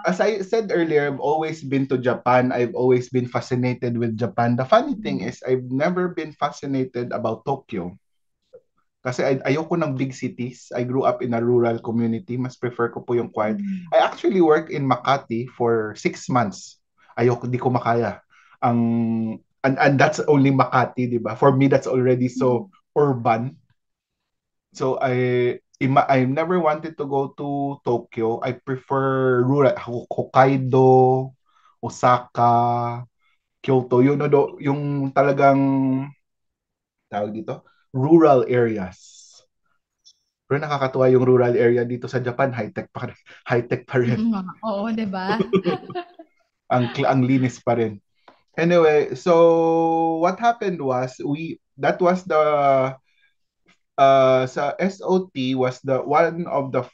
As I said earlier, I've always been to Japan. I've always been fascinated with Japan. The funny thing is, I've never been fascinated about Tokyo. Kasi ayoko ng big cities. I grew up in a rural community. Mas prefer ko po yung quiet. I actually worked in Makati for 6 months. Di ko makaya. And that's only Makati, di ba? For me, that's already so urban. So I never wanted to go to Tokyo. I prefer rural, Hokkaido, Osaka, Kyoto. Yung talagang tawag dito, rural areas. Pero nakakatuwa yung rural area dito sa Japan, high-tech pa rin. Oo, 'di ba? ang linis pa rin. Anyway, so what happened was that was the sa SOT was the one of the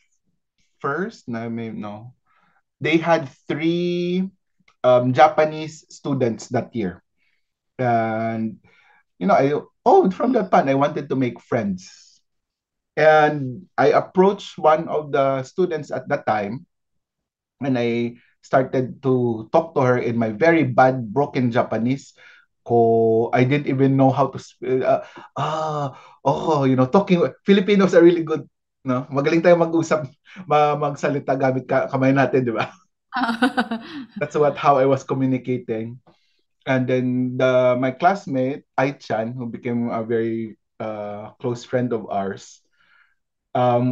first no. They had 3 Japanese students that year. And from that time I wanted to make friends. And I approached one of the students at that time and I started to talk to her in my very bad broken Japanese. I didn't even know how to talking Filipinos are really good, no? Magaling tayo mag-usap, magsalita gamit kamay natin, di ba? That's how I was communicating. And then my classmate, Ai-chan, who became a very close friend of ours,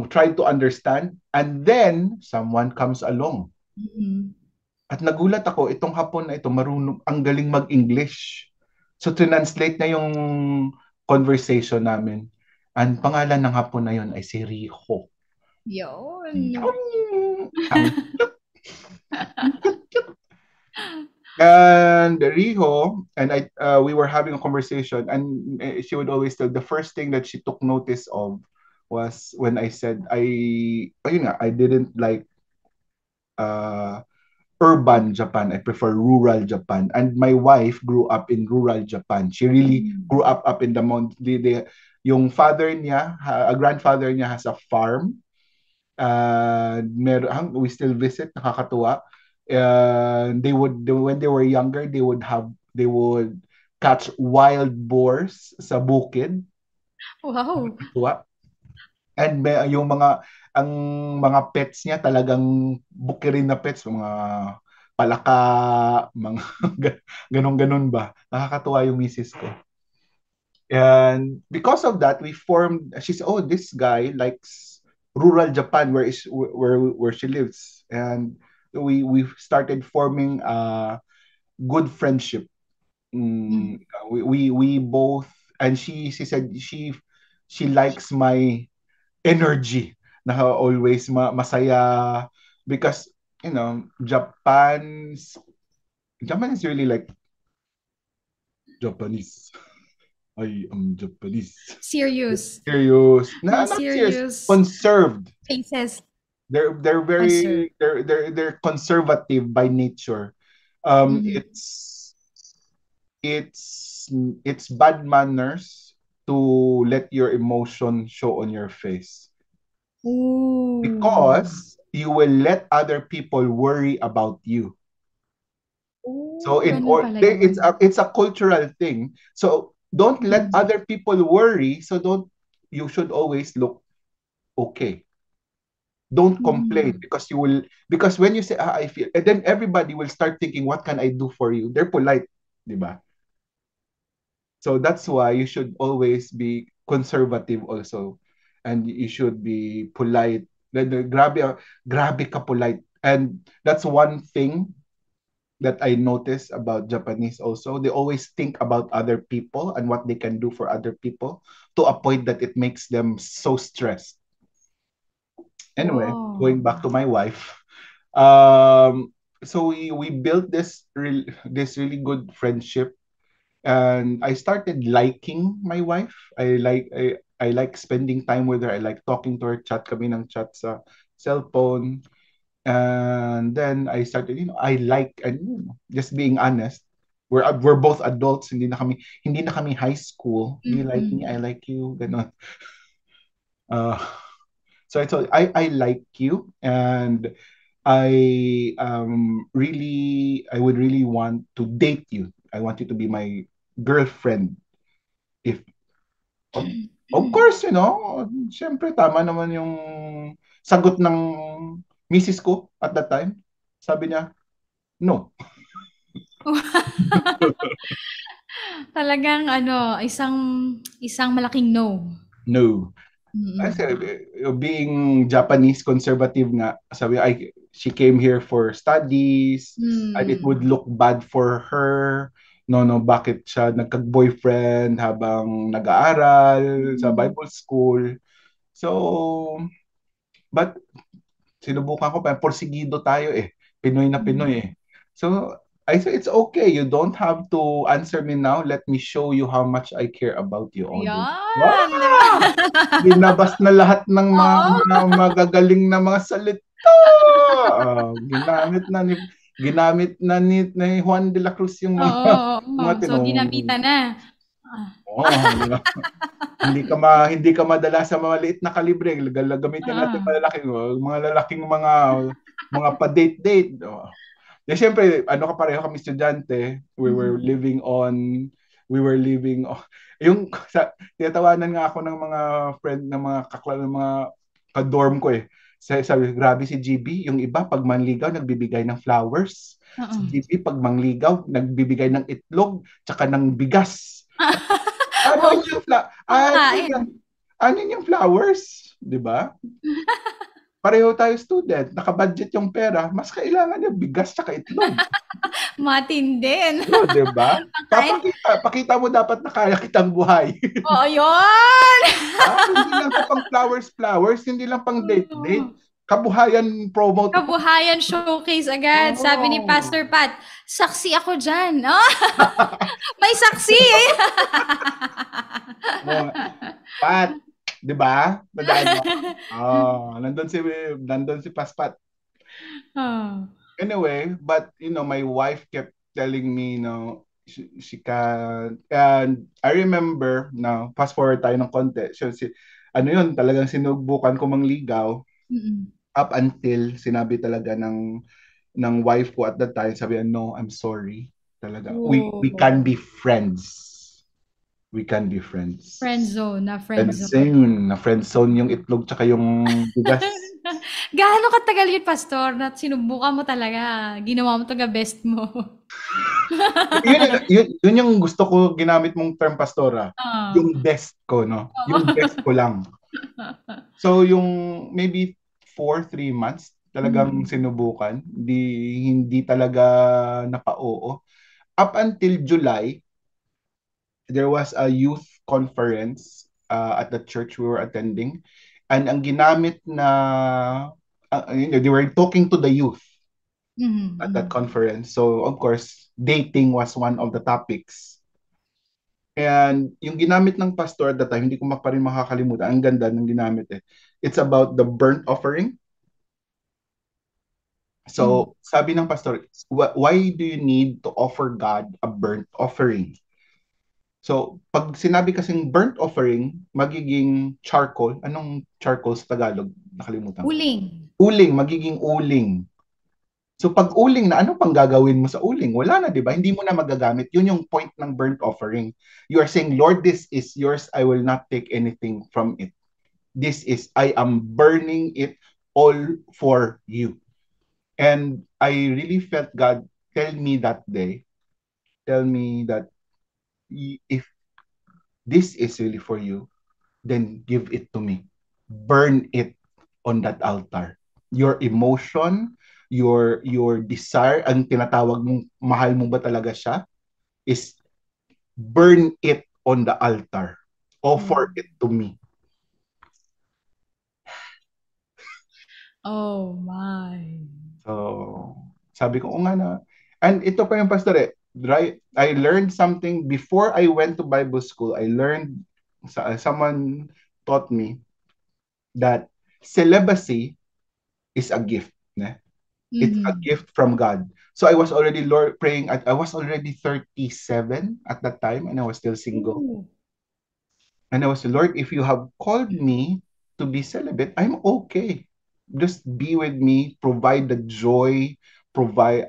tried to understand, and then someone comes along. At nagulat ako, itong Hapon na ito, ang galing mag-English. So, translate na yung conversation namin. Ang pangalan ng Hapon na yun ay si Riho. Yun. And Riho and we were having a conversation, and she would always tell the first thing that she took notice of was when I said ayun nga, I didn't like uh, urban Japan. I prefer rural Japan. And my wife grew up in rural Japan. She really grew up in the mount. Yung father niya, a grandfather niya has a farm. We still visit, nakakatuwa. When they were younger, they would catch wild boars sa bukid. Wow. Nakakatuwa. And ang mga pets niya talagang bukirin na pets, mga palaka, mga ganun-ganun ba. Nakakatuwa yung misis ko. And because of that, she said, oh, this guy likes rural Japan where she lives. And we started forming a good friendship. We both, and she said she likes my energy na always masaya because Japan is really like Japanese. I am Japanese. Serious. Serious. Mga Not serious. serious Conserved. faces. They're very they're conservative by nature. It's bad manners to let your emotion show on your face. Ooh. Because you will let other people worry about you. So it's a cultural thing. So don't let other people worry. So you should always look okay. Don't complain because when you say I feel, and then everybody will start thinking, what can I do for you? They're polite, di ba? So that's why you should always be conservative also, and you should be polite. Grabe ka polite, and that's one thing that I notice about Japanese also. They always think about other people and what they can do for other people to a point that it makes them so stressed. Anyway, going back to my wife. So we built this really good friendship, and I started liking my wife. I like spending time with her. I like talking to her. Chat kami ng chat sa cellphone. And then I started, I like, and just being honest, we're both adults, hindi na kami high school. You like me, I like you, ganon. So I told I like you, and I would really want to date you. I want you to be my girlfriend. If of course, syempre tama naman yung sagot ng misis ko at that time. Sabi niya, no. Talagang isang malaking no. No. Kasi being Japanese conservative nga, she came here for studies, and it would look bad for her. No, bakit siya nagkag-boyfriend habang nag-aaral sa Bible school. So, but sinubukan ko pa, porsigido tayo Pinoy na Pinoy So, I said, it's okay. You don't have to answer me now. Let me show you how much I care about you. Yan! Binabas na lahat ng mga magagaling na mga salita. Ginamit na ni Juan de la Cruz yung mga So, ginamitan na. Hindi ka madala sa maliit na kalibre. Gamitin natin mga lalaking mga pa-date-date. Siyempre, pareho kami estudyante. We were living tinatawanan nga ako ng mga friend, ng mga ng mga ka-dorm ko Sabi, grabe si GB, yung iba pag manligaw nagbibigay ng flowers. Si GB pag manligaw nagbibigay ng itlog tsaka ng bigas. Ano yung flowers, 'di ba? Pareho tayo student, naka-budget yung pera, mas kailangan yung bigas tsaka itlog. Matindin. So, diba? Pakita mo dapat na kaya kitang buhay. Oo, yun! Hindi lang pang flowers, hindi lang pang date. Kabuhayan promo to. Kabuhayan showcase agad. Sabi ni Oh. Pastor Pat, saksi ako dyan. Oh, may saksi eh. Oh, Pat, 'di ba? Tandaan mo. Oh, nandun si Paspat. Oh. Anyway, but my wife kept telling me, she can, and I remember na fast forward tayo ng konti. So ano yun, talagang sinubukan ko mangligaw Mm. up until sinabi talaga ng wife ko at that time, sabi niya, no, I'm sorry. Talaga. We can Oh. be friends. We can be friends. Friend zone, na friend And zone. soon, na friend zone yung itlog tsaka yung bigas. Gaano katagal yun, Pastor, na sinubukan mo talaga, ginawa mo talaga best mo? Yun yung gusto ko ginamit mong term, Pastora. Oo. Yung best ko, no? Oo. Yung best ko lang. So, yung maybe 3 months, talagang Mm. sinubukan. Hindi talaga napa-oo. Up until July, there was a youth conference at the church we were attending. And ang ginamit na, they were talking to the youth Mhm, at that mhm. conference. So, of course, dating was one of the topics. And yung ginamit ng pastor at that time, hindi ko pa rin makakalimutan. Ang ganda ng ginamit eh. It's about the burnt offering. Hmm. So, sabi ng pastor, why do you need to offer God a burnt offering? So, pag sinabi kasing burnt offering, magiging charcoal. Anong charcoal sa Tagalog? Nakalimutan ko. Uling. Uling, magiging uling. So pag uling na, ano pang gagawin mo sa uling? Wala na, di ba? Hindi mo na magagamit. Yun yung point ng burnt offering. You are saying, Lord, this is yours. I will not take anything from it. I am burning it all for you. And I really felt God tell me that day, tell me that if this is really for you, then give it to me. Burn it on that altar. Your emotion, your desire, ang tinatawag mong mahal mo ba talaga siya, is burn it on the altar. Offer Hmm. it to me. Oh my. So, sabi ko, nga na. And ito pa yung pastor eh, right? I learned something before I went to Bible school. I learned, someone taught me that celibacy is a gift. Ne? It's a Mhm. gift from God. So I was already praying. I was already 37 at that time, and I was still single. Ooh. And I was, Lord, if you have called me to be celibate, I'm okay. Just be with me, provide the joy, provide.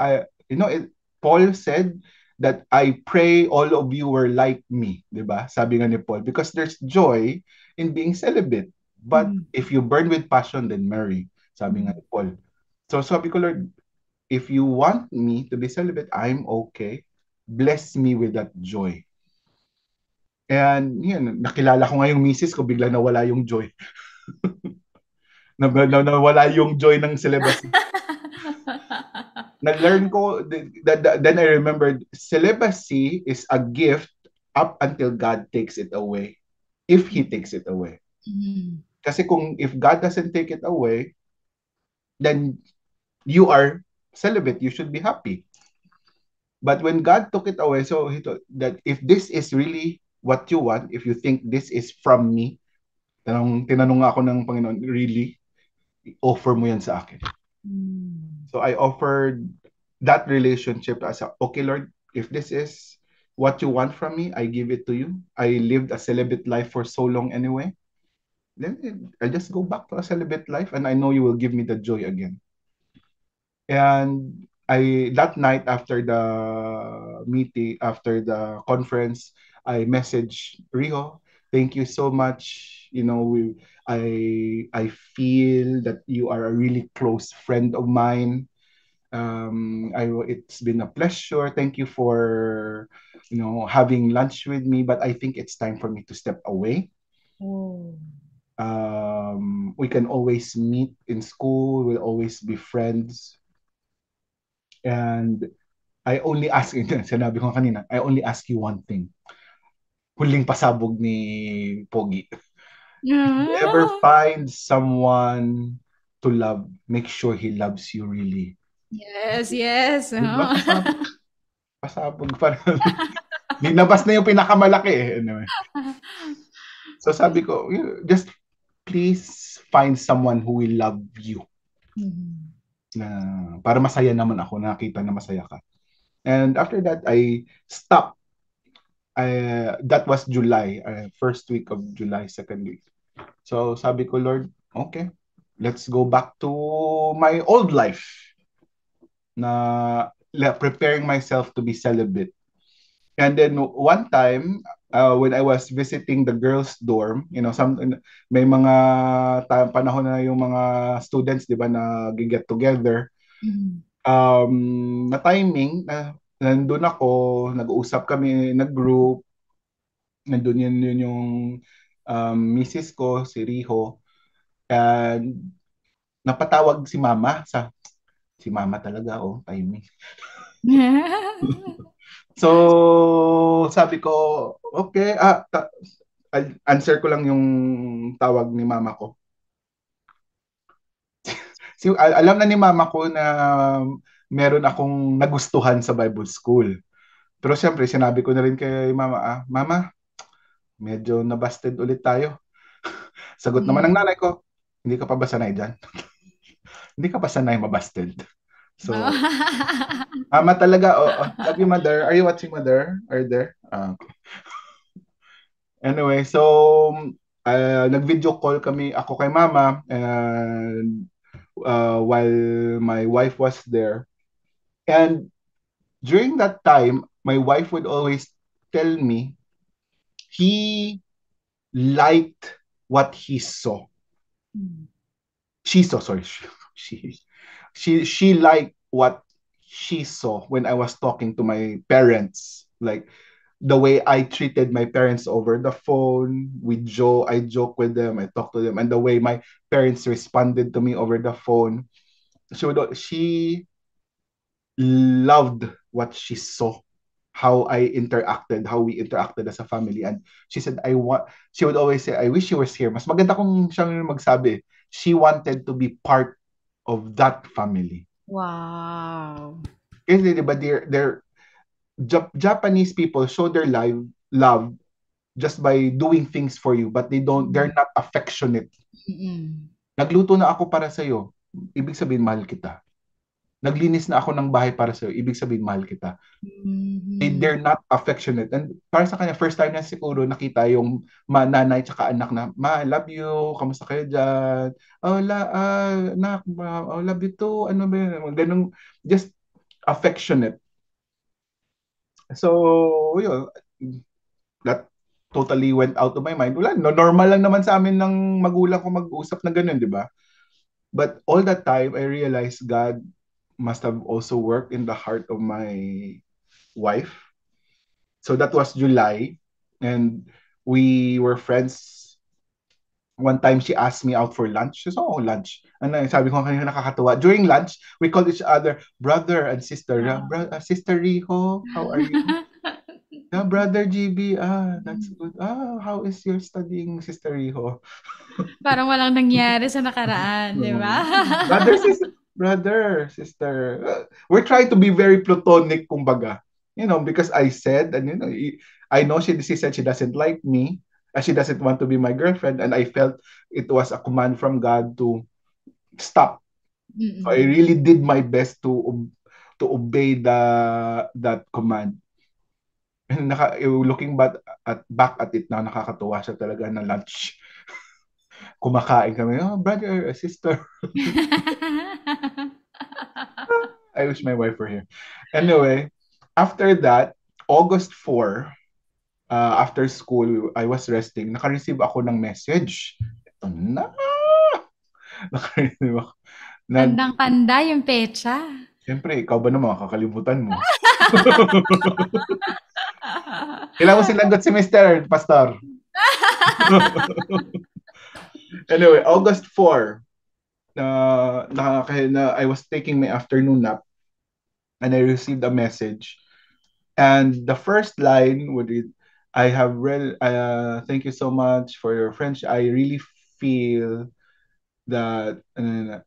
Paul said that I pray all of you were like me, di ba? Sabi nga ni Paul, because there's joy in being celibate. But Mhm. if you burn with passion, then marry. Sabi nga Mhm. ni Paul. So sabi ko, Lord, if you want me to be celibate, I'm okay. Bless me with that joy. And yun, nakilala ko nga yung misis ko, bigla nawala yung joy. Nawala yung joy ng celibacy. Na-learn ko, then I remembered, celibacy is a gift up until God takes it away. If He takes it away. Mhm. Kasi if God doesn't take it away, then you are celibate. You should be happy. But when God took it away, so He thought that if this is really what you want, if you think this is from me, tinanong nga ako ng Panginoon, really? Offer mo yan sa akin. Hmm. So I offered that relationship as okay, Lord, if this is what you want from me, I give it to you. I lived a celibate life for so long anyway. Then I just go back to a celibate life and I know you will give me the joy again. And that night after the meeting, after the conference, I messaged Riho, thank you so much. I feel that you are a really close friend of mine. It's been a pleasure. Thank you for having lunch with me, but I think it's time for me to step away. Oh. We can always meet in school. We'll always be friends. And I only ask, sinabi ko kanina, I only ask you one thing. Huling pasabog ni Pogi. If you ever Ah. find someone to love, make sure He loves you really. Yes, yes. Di ba? Oo. Pasabog pa. Linabas na yung pinakamalaki eh. Anyway. So sabi ko, just please find someone who will love you. Mhm. Na para masaya naman ako, nakita na masaya ka. And after that, I stopped. That was July, first week of July, second week. So sabi ko, Lord, okay, let's go back to my old life na preparing myself to be celibate. And then one time, when I was visiting the girls' dorm, may mga panahon na yung mga students, di ba, na get together. Mhm. Na timing, nandun ako, nag-uusap kami, nag-group, nandun yun yung misis ko, si Riho, and napatawag si Mama, si Mama talaga, oh, timing. So, sabi ko, okay, answer ko lang yung tawag ni Mama ko. Alam na ni Mama ko na meron akong nagustuhan sa Bible School. Pero siyempre, sinabi ko na rin kay Mama, Mama, medyo nabasted ulit tayo. Sagot naman ng Mm. nanay ko, hindi ka pa ba sanay dyan? Hindi ka pa sanay mabasted. So, Mama talaga, love you, Mother. Are you watching, Mother? Are you there? Anyway, so, nag-video call kami, ako kay Mama, and while my wife was there. And during that time, my wife would always tell me he liked what he saw. Mm. She saw, sorry, she she liked what she saw when I was talking to my parents, like the way I treated my parents over the phone. I joke with them, I talk to them, and the way my parents responded to me over the phone. She loved what she saw, how we interacted as a family. And she would always say, I wish she was here. Mas maganda kung siyang magsabi. She wanted to be part of that family. Wow. Kasi diba, Japanese people show their love just by doing things for you, but they're not affectionate. Mm. Nagluto na ako para sa'yo, ibig sabihin mahal kita. Naglinis na ako ng bahay para sa'yo, ibig sabihin mahal kita. Mhm. They're not affectionate. And para sa kanya, first time na siguro nakita yung nanay tsaka anak na, Ma, I love you, kamusta kayo dyan? Oh, anak, oh, love you too, ano ba yun? Ganun, just affectionate. So, yun, that totally went out of my mind. Wala, no, normal lang naman sa amin ng magulang ko mag-usap na ganun, di ba? But all that time, I realized God must have also worked in the heart of my wife. So that was July, and we were friends. One time she asked me out for lunch. She said, oh, lunch. And sabi ko kanina nakakatuwa. During lunch, we called each other brother and sister. Oo. Sister Riho, how are you? Yeah, brother GB, that's good. How is your studying, Sister Riho? Parang walang nangyari sa nakaraan, 'di ba? No. Brother, sister. We're trying to be very platonic, kumbaga. Because I said, and I know she said she doesn't like me, she doesn't want to be my girlfriend, and I felt it was a command from God to stop. So I Mm. really did my best to obey that command. And looking back at it now, nakakatuwa siya talaga na lunch. Kumakain kami, brother, sister. I wish my wife were here. Anyway, after that, August 4, after school, I was resting. Naka-receive ako ng message. Ito na. Naka-receive ako. Tandang-tanda yung petsa. Siyempre, ikaw ba naman, kakalimutan mo. Kailangan mo sinagot si Mr. Pastor. Anyway, August 4, I was taking my afternoon nap, and I received a message. And the first line would read, I have read, thank you so much for your friendship. I really feel that and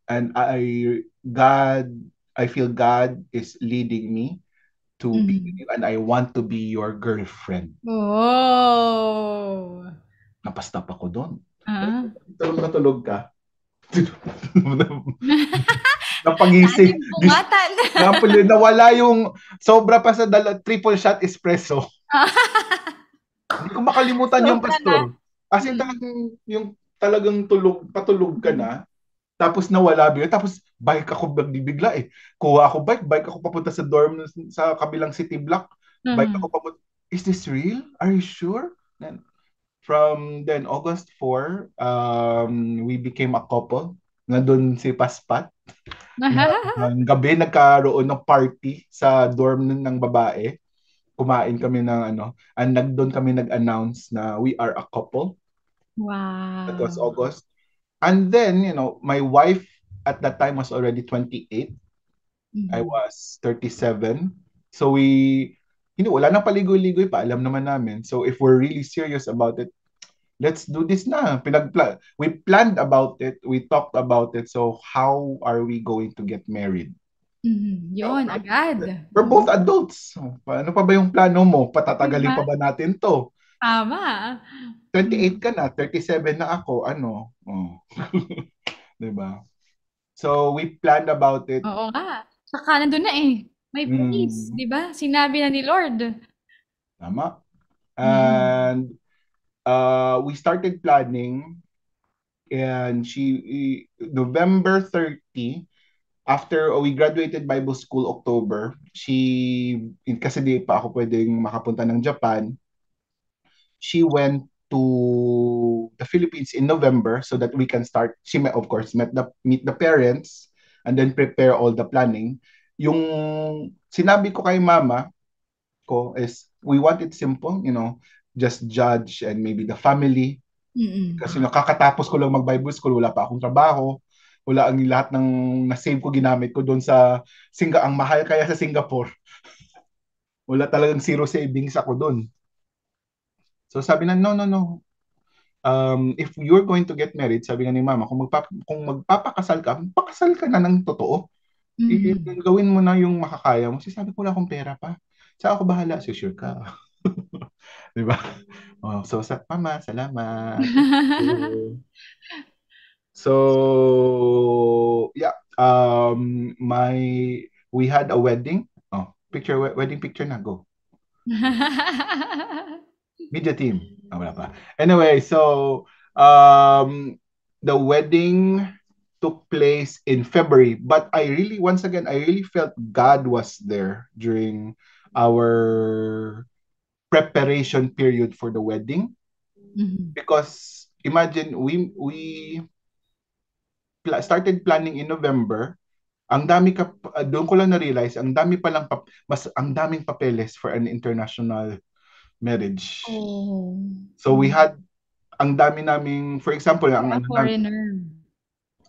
God I feel God is leading me to be with Mhm. you and I want to be your girlfriend. Oh. Napastap ako doon. Ah. Tulog na tulog ka. Sa Napagising. ating bungatan. Nawala yung sobra pa sa triple shot espresso. Hindi ko makalimutan yung Sobra na. pastor. As in Mm. talagang tulog, patulog ka Mm. na, tapos nawala bigla, tapos bike ako bigla eh. Kuha ako bike ako papunta sa dorm sa kabilang city block. Bike ako Mhm. papunta. Is this real? Are you sure? Then, from then August 4, we became a couple. Nandun si Paspat. Ng gabi nagkaroon ng party sa dorm ng babae. Kumain kami ng and doon kami nag-announce na we are a couple. That was Wow. August. And then, my wife at that time was already 28. I Mhm. was 37. So wala nang paligoy-ligoy pa. Alam naman namin. So if we're really serious about it, let's do this na. We planned about it. We talked about it. So how are we going to get married? Mhm. Yun, agad. We're both adults. So, paano pa ba yung plano mo? Patatagalin Diba? pa ba natin to? Tama. 28 Mm. ka na, 37 na ako. Ano? Oh. 'Di ba? So we planned about it. Oo nga. Saka nandun na eh. May place, Mm, di ba? Sinabi na ni Lord. tama. Mm. And we started planning and November 30 after we graduated Bible School October, kasi di pa ako pwedeng makapunta ng Japan, she went to the Philippines in November so that we can start. She met, of course, meet the parents and then prepare all the planning. Yung sinabi ko kay mama ko is we want it simple, just judge and maybe the family. Kasi Mm. kakatapos ko lang mag-Bible school, wala pa akong trabaho. Wala ang lahat ng na-save ko, ginamit ko doon sa ang mahal kaya sa Singapore. Wala talagang zero savings ako doon. So sabi na, no, no, no. If you're going to get married, sabi nga ni mama, kung magpapakasal ka, pakasal ka na ng totoo. Mhm. Gawin mo na yung makakaya mo. Sabi ko, wala akong pera pa. Sa ako bahala, so sure ka. Di ba? Oh, so, mama, salamat. Thank you. So, yeah. We had a wedding. Oh, wedding picture na, go. Media team. Ah, wala pa. Anyway, so the wedding took place in February, but once again, I really felt God was there during our preparation period for the wedding Mhm. because imagine we started planning in November. Ang dami doon ko lang na-realize, ang daming papeles for an international marriage. Oh. So we Mm. had ang dami naming, for example, For a foreigner.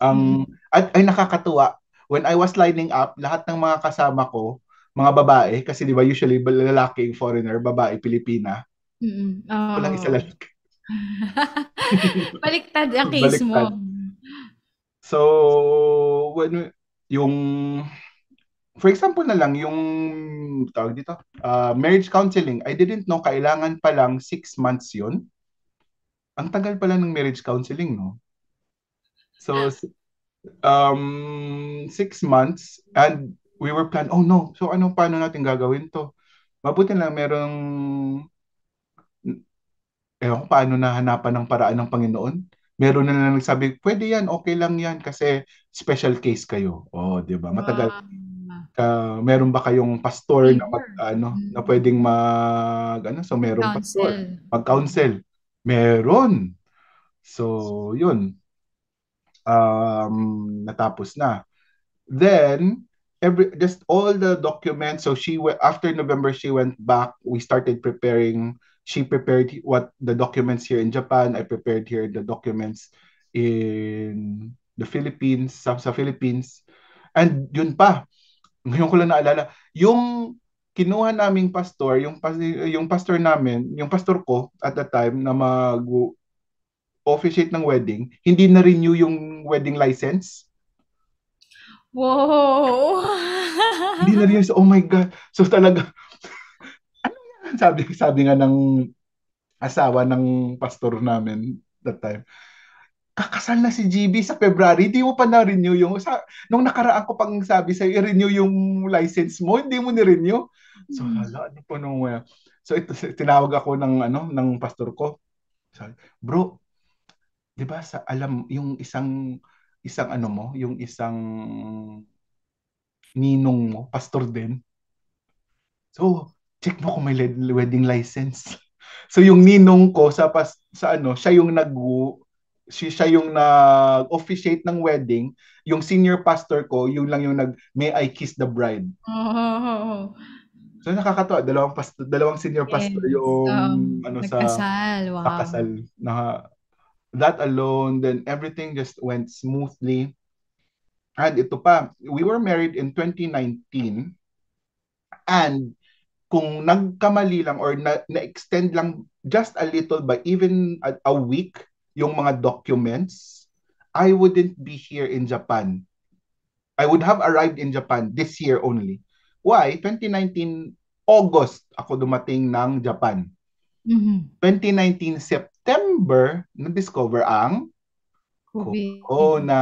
Mm. ay nakakatuwa. When I was lining up, lahat ng mga kasama ko, mga babae, kasi di ba usually lalaki yung foreigner, babae, Pilipina. Mm. Walang isa Oh. lalaki. Baliktad ang case mo. Baliktad. So, yung, for example na lang, yung, tawag dito, marriage counseling, I didn't know kailangan pa lang 6 months yun. Ang tagal pala ng marriage counseling, no? So, 6 months and we were plan oh no, so paano natin gagawin to? Mabuti lang merong, ewan ko paano nahanapan ng paraan ng Panginoon. Meron na lang nagsabi, pwede yan, okay lang yan kasi special case kayo. Oh, di ba? Matagal Wow. meron ba kayong pastor na Favor. na Mm. pwedeng so merong pastor Counsel. Mm. mag-counsel. Meron. So, yun. Natapos na. Then just all the documents. So after November she went back. We started preparing. She prepared what the documents here in Japan. I prepared here the documents in the Philippines, sa Philippines. And yun pa, ngayon ko lang naalala, yung kinuha naming pastor, yung pastor namin, yung pastor ko at the time na officiate ng wedding, hindi na-renew yung wedding license. Wow! Hindi na-renew. So, oh my God. So talaga, sabi nga ng asawa ng pastor namin that time, kakasal na si GB sa February, hindi mo pa na-renew nung nakaraan ko pang sabi sa'yo, i-renew yung license mo, hindi mo ni-renew. So, hala, ano po nung, so ito, tinawag ako ng pastor ko. Sabi, bro, di ba alam, yung isang ano mo, yung isang ninong mo, pastor din. So, check mo kung may wedding license. So yung ninong ko siya yung siya yung nag-officiate ng wedding, yung senior pastor ko, yun lang yung may I kiss the bride. Oh, So nakakatawa, dalawang senior pastor yes. yung Oo. sa Nagkasal. Wow. kasal na that alone, then everything just went smoothly. And ito pa, we were married in 2019, and kung nagkamali lang or na-extend lang just a little by even a week yung mga documents, I wouldn't be here in Japan. I would have arrived in Japan this year only. Why? 2019 August ako dumating ng Japan. Mhm. 2019 September na-discover ang COVID. corona.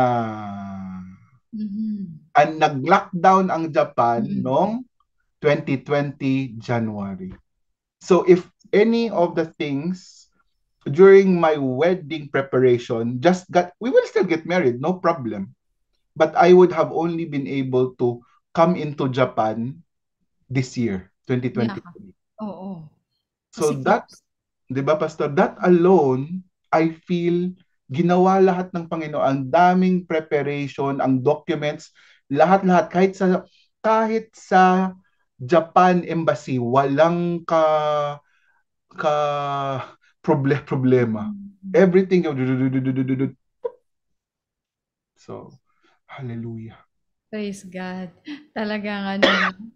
Mhm. And nag-lockdown ang Japan Mhm. noong 2020 January. So if any of the things during my wedding preparation we will still get married, no problem. But I would have only been able to come into Japan this year, Yeah. 2023. Oo. So Kasi that, close. 'di ba Pastor, that alone, I feel ginawa lahat ng Panginoon, ang daming preparation, ang documents, lahat-lahat kahit sa Japan embassy, walang ka problema. Mhm. Everything. So, hallelujah. Praise God. Talagang ano 'no,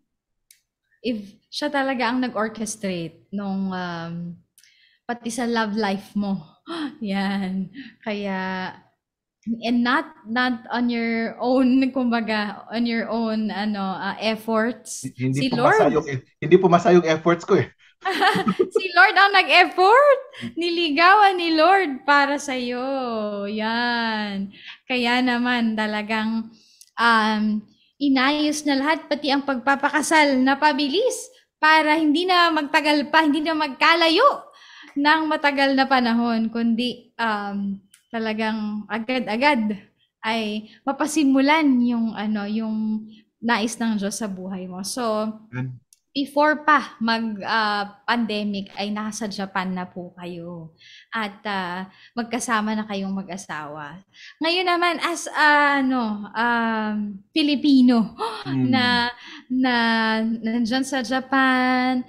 if siya talaga ang nag-orchestrate nung, pati sa love life mo. 'Yan. Kaya and not on your own kumbaga, on your own ano, efforts. Hindi Si pumasa Lord yung efforts ko eh. si Lord ang nag-effort. Niligawan ni Lord para sa iyo. 'Yan. Kaya naman talagang um, inayos na lahat pati ang pagpapakasal na pabilis para hindi na magtagal pa, hindi na magkalayo ng matagal na panahon kundi talagang agad-agad ay mapasimulan yung ano, yung nais ng Diyos sa buhay mo. So, Yan. before pa mag-pandemic ay nasa Japan na po kayo at magkasama na kayong mag-asawa. Ngayon naman as ano, Filipino Hmm. na nandiyan sa Japan,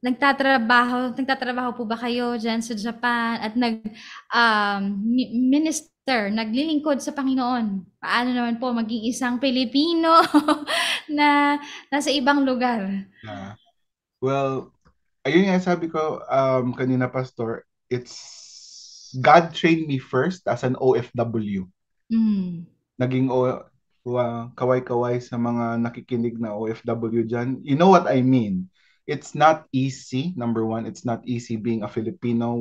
nagtatrabaho po ba kayo diyan sa Japan at minister, naglilingkod sa Panginoon? Paano naman po maging isang Pilipino na nasa ibang lugar? Yeah. Well, ayun nga sabi ko kanina Pastor, it's God trained me first as an OFW. Hmm. Naging kaway-kaway sa mga nakikinig na OFW dyan. You know what I mean? It's not easy. Number one, it's not easy being a Filipino.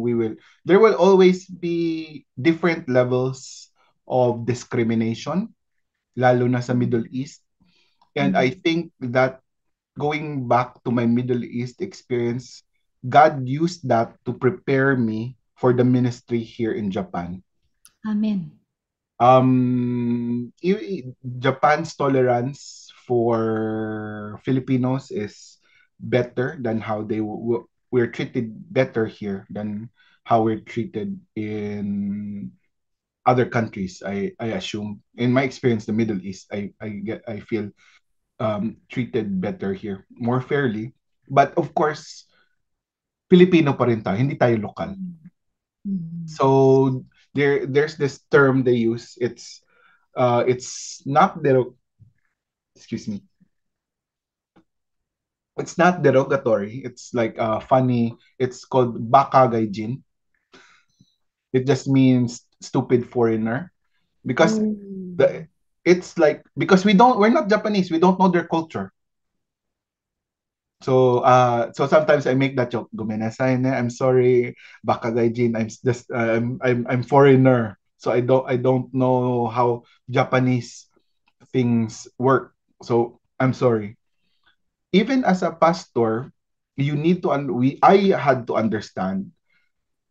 There will always be different levels of discrimination, lalo na sa Middle East. And I Hmm. think that going back to my Middle East experience, God used that to prepare me for the ministry here in Japan. Amen. Japan's tolerance for Filipinos is better than how we're treated better here than how we're treated in other countries. I assume in my experience, the Middle East, I feel treated better here, more fairly. But of course, Filipino pa rin tayo, hindi tayo lokal. Hmm. Hmm. So there's this term they use. It's not excuse me. It's not derogatory. It's like funny. It's called bakagaijin. It just means stupid foreigner because Oh. the it's like because we're not Japanese, we don't know their culture. So sometimes I make that joke. Gumenasai ne, I'm sorry, Bakagaijin. I'm just I'm foreigner, so I don't know how Japanese things work. So I'm sorry. Even as a pastor, you need to I had to understand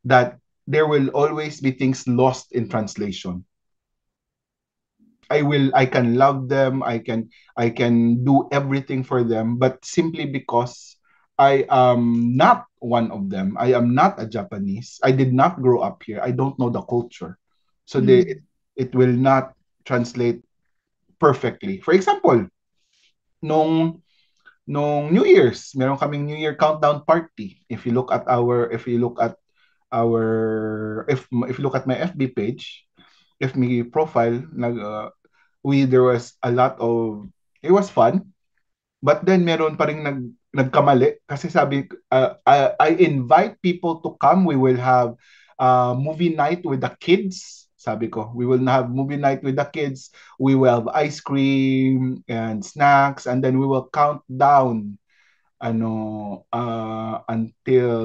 that there will always be things lost in translation. I can love them, I can do everything for them, but simply because I am not one of them, I am not a Japanese, I did not grow up here, I don't know the culture. So Mm. it will not translate perfectly. For example, nung New Year's, meron kaming New Year countdown party. If you look at my FB page, if my profile, there was a lot of, it was fun, but then meron pa ring nagkamali kasi sabi, I invite people to come, we will have movie night with the kids. Sabi ko, we will have movie night with the kids, we will have ice cream and snacks, and then we will count down until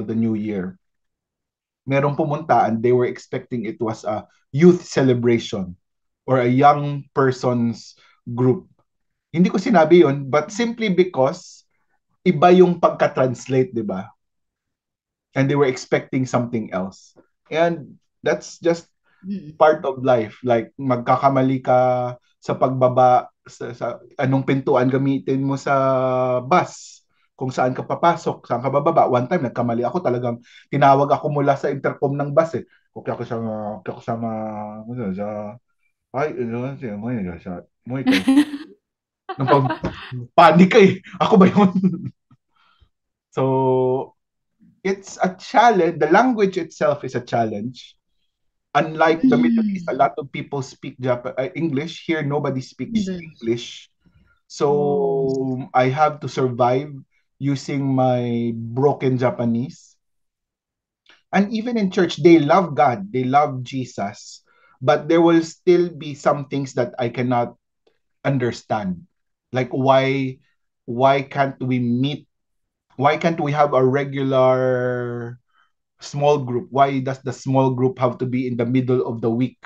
the new year. Merong pumunta and they were expecting it was a youth celebration or a young person's group. Hindi ko sinabi yun, but simply because iba yung pagka-translate, di ba? And they were expecting something else. And that's just Mm. part of life. Like, magkakamali ka sa pagbaba, sa anong pintuan gamitin mo sa bus, kung saan ka papasok, saan ka bababa. One time, nagkamali ako talagang, tinawag ako mula sa intercom ng bus eh. Okay ako sa ay, siya, mo ikaw. Nung panic ka eh. Ako ba yun? So, it's a challenge. The language itself is a challenge. Unlike the Middle East, a Mm. lot of people speak English. Here, nobody speaks English. English. Oh. So I have to survive using my broken Japanese. And even in church, they love God, they love Jesus, but there will still be some things that I cannot understand. Like why can't we meet? Why can't we have a regular small group? Why does the small group have to be in the middle of the week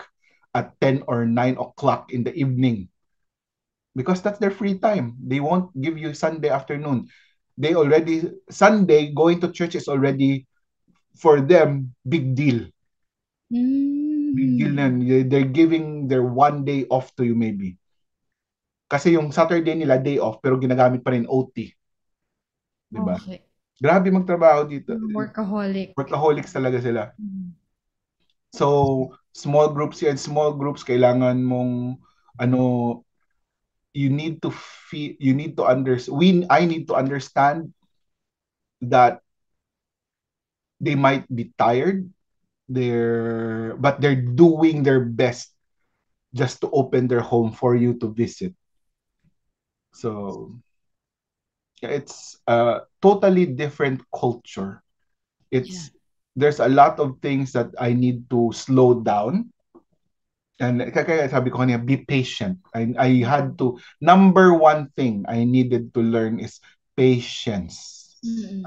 at 10 or 9 o'clock in the evening? Because that's their free time. They won't give you Sunday afternoon. Sunday, going to church is already, for them, big deal. Big deal na Mm. yun. They're giving their one day off to you maybe. Kasi yung Saturday nila day off, pero ginagamit pa rin OT. Di ba? Okay. Grabe magtrabaho dito. Workaholic. Workaholics talaga sila. Mm. So, small groups, kailangan mong, ano, you need to understand, I need to understand that they might be tired, but they're doing their best just to open their home for you to visit. So, yeah, it's a totally different culture. Yeah. It's There's a lot of things that I need to slow down. And kaya sabi ko kanina, be patient. I had to, number one thing I needed to learn is patience. Mm.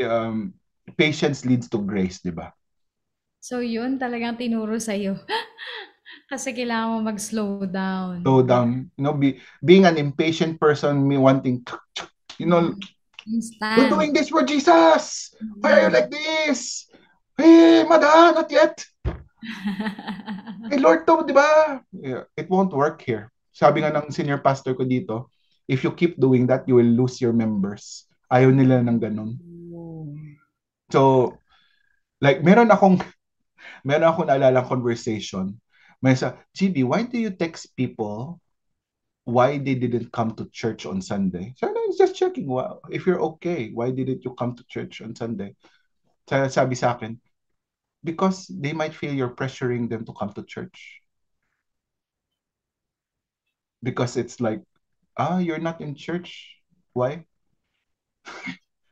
Um, Patience leads to grace, di ba? So yun talagang tinuro sa'yo. Kasi kailangan mo mag-slow down. Slow Yeah. down. Being an impatient person, me wanting, you know, Mm. we're Instant. doing this for Jesus. Why are you Mm. like this? Hey, madam, not yet. Hey, Lord to, di ba? Yeah, it won't work here. Sabi nga ng senior pastor ko dito, if you keep doing that, you will lose your members. Ayaw nila ng ganun. Oh. So, like, meron akong naalala conversation. May sa, GB, why do you text people why they didn't come to church on Sunday? So, I was just checking, well, if you're okay, why didn't you come to church on Sunday? Sabi sa akin, because they might feel you're pressuring them to come to church. Because it's like, you're not in church. Why?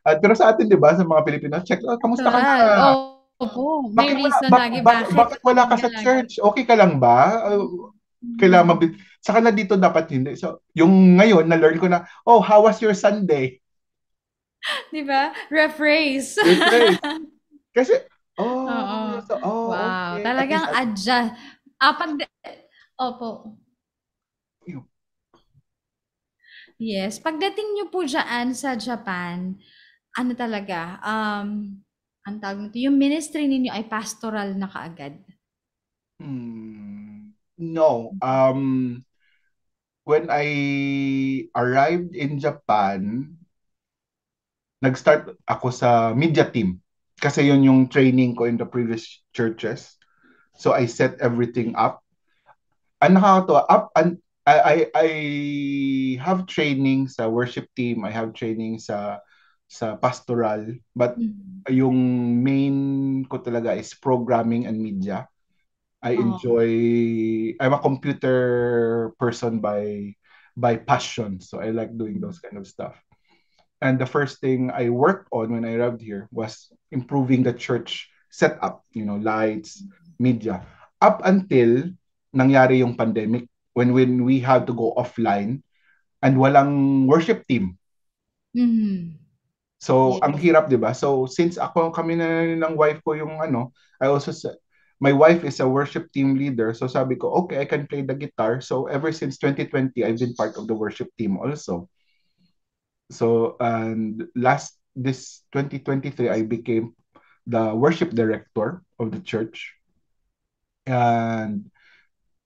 At pero sa atin, di ba, sa mga Pilipino, check, kamusta ka na? Natural. Opo, may Bakit wala reason lagi bakit bakit wala ka nga sa lagi. church? Okay ka lang ba? Kailangan Mm. saka na dito dapat hindi. So, yung ngayon na-learn ko na, oh, how was your Sunday? 'Di ba? Rephrase. Rephrase. Kasi, Oo. Wow, okay. At talagang least, adjust. Pag opo. Yes, pagdating niyo po diyan sa Japan, ano talaga, ang tawag nito, yung ministry ninyo ay pastoral na kaagad? no. When I arrived in Japan, nag-start ako sa media team. Kasi yun yung training ko in the previous churches. So I set everything up. Ang nakakatuwa, I have training sa worship team, I have training sa pastoral, but Mhm. yung main ko talaga is programming and media. Oo. I'm a computer person by passion, so I like doing those kind of stuff. And the first thing I worked on when I arrived here was improving the church setup, lights, media. Up until nangyari yung pandemic, when we had to go offline and walang worship team. Mhm. So, ang Yes. hirap, 'di ba? So, since kami na ng wife ko yung I also my wife is a worship team leader. So, sabi ko, okay, I can play the guitar. So, ever since 2020, I've been part of the worship team also. So, and this 2023, I became the worship director of the church. And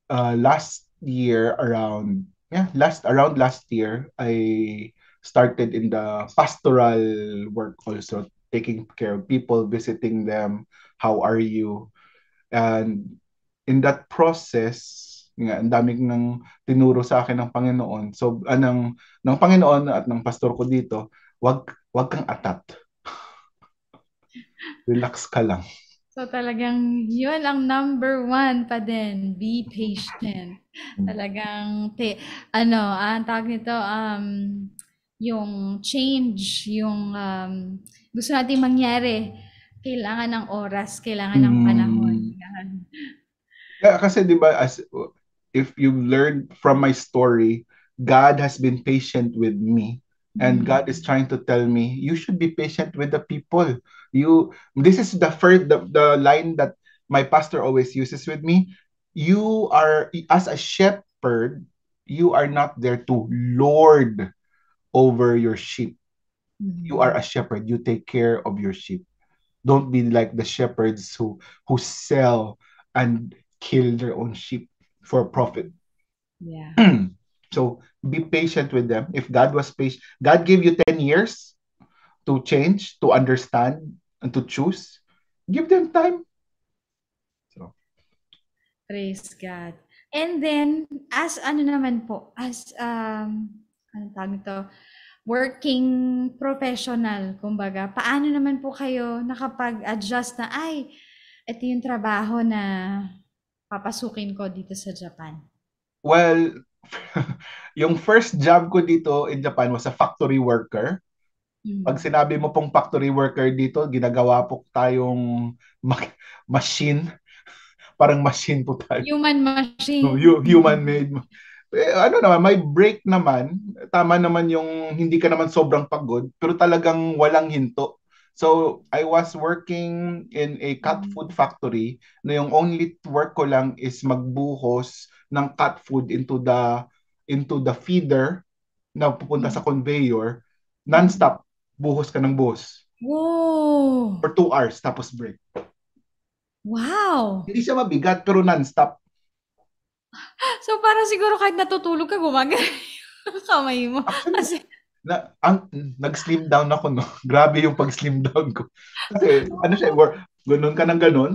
last year, around last year, I started in the pastoral work also, taking care of people, visiting them. How are you? And in that process, nga, ang daming nang tinuro sa akin ng Panginoon. So, ng Panginoon at ng pastor ko dito, wag kang atat. Relax ka lang. So talagang yun ang number one pa din, be patient. Talagang, ang tawag nito, yung change, yung gusto nating mangyari, kailangan ng oras, kailangan ng panahon. Mm. Kasi 'di ba, if you learned from my story, God has been patient with me, and God is Mm. trying to tell me you should be patient with the people. This is the line that my pastor always uses with me. You are, as a shepherd, you are not there to lord over your sheep. You are a Mhm. shepherd. You take care of your sheep. Don't be like the shepherds who sell and kill their own sheep for profit. Yeah. So be patient with them. If God was patient, God gave you 10 years to change, to understand, and to choose. Give them time. So, Praise God. And then, as ano naman po, as, anong tawag nito, working professional, kumbaga, paano naman po kayo nakapag-adjust na, ay, ito yung trabaho na papasukin ko dito sa Japan? well, yung first job ko dito in Japan was a factory worker. Pag Mm. sinabi mo pong factory worker dito, ginagawa po tayong machine. Parang machine po tayo. Human No, machine. human-made. Ano naman, may break naman. Tama naman yung hindi ka naman sobrang pagod, pero talagang walang hinto. So, I was working in a cat food factory na yung only work ko lang is magbuhos ng cat food into the feeder na pupunta sa conveyor. Non-stop, buhos ka ng buhos. Wow! For 2 hours, tapos break. Wow! Hindi siya mabigat, pero non-stop. So, parang siguro kahit natutulog ka, gumagana yung kamay mo. Actually, Kasi, nag-slim down ako, no? Grabe yung pag-slim down ko. Kasi, ano siya, ganun ka ng ganun.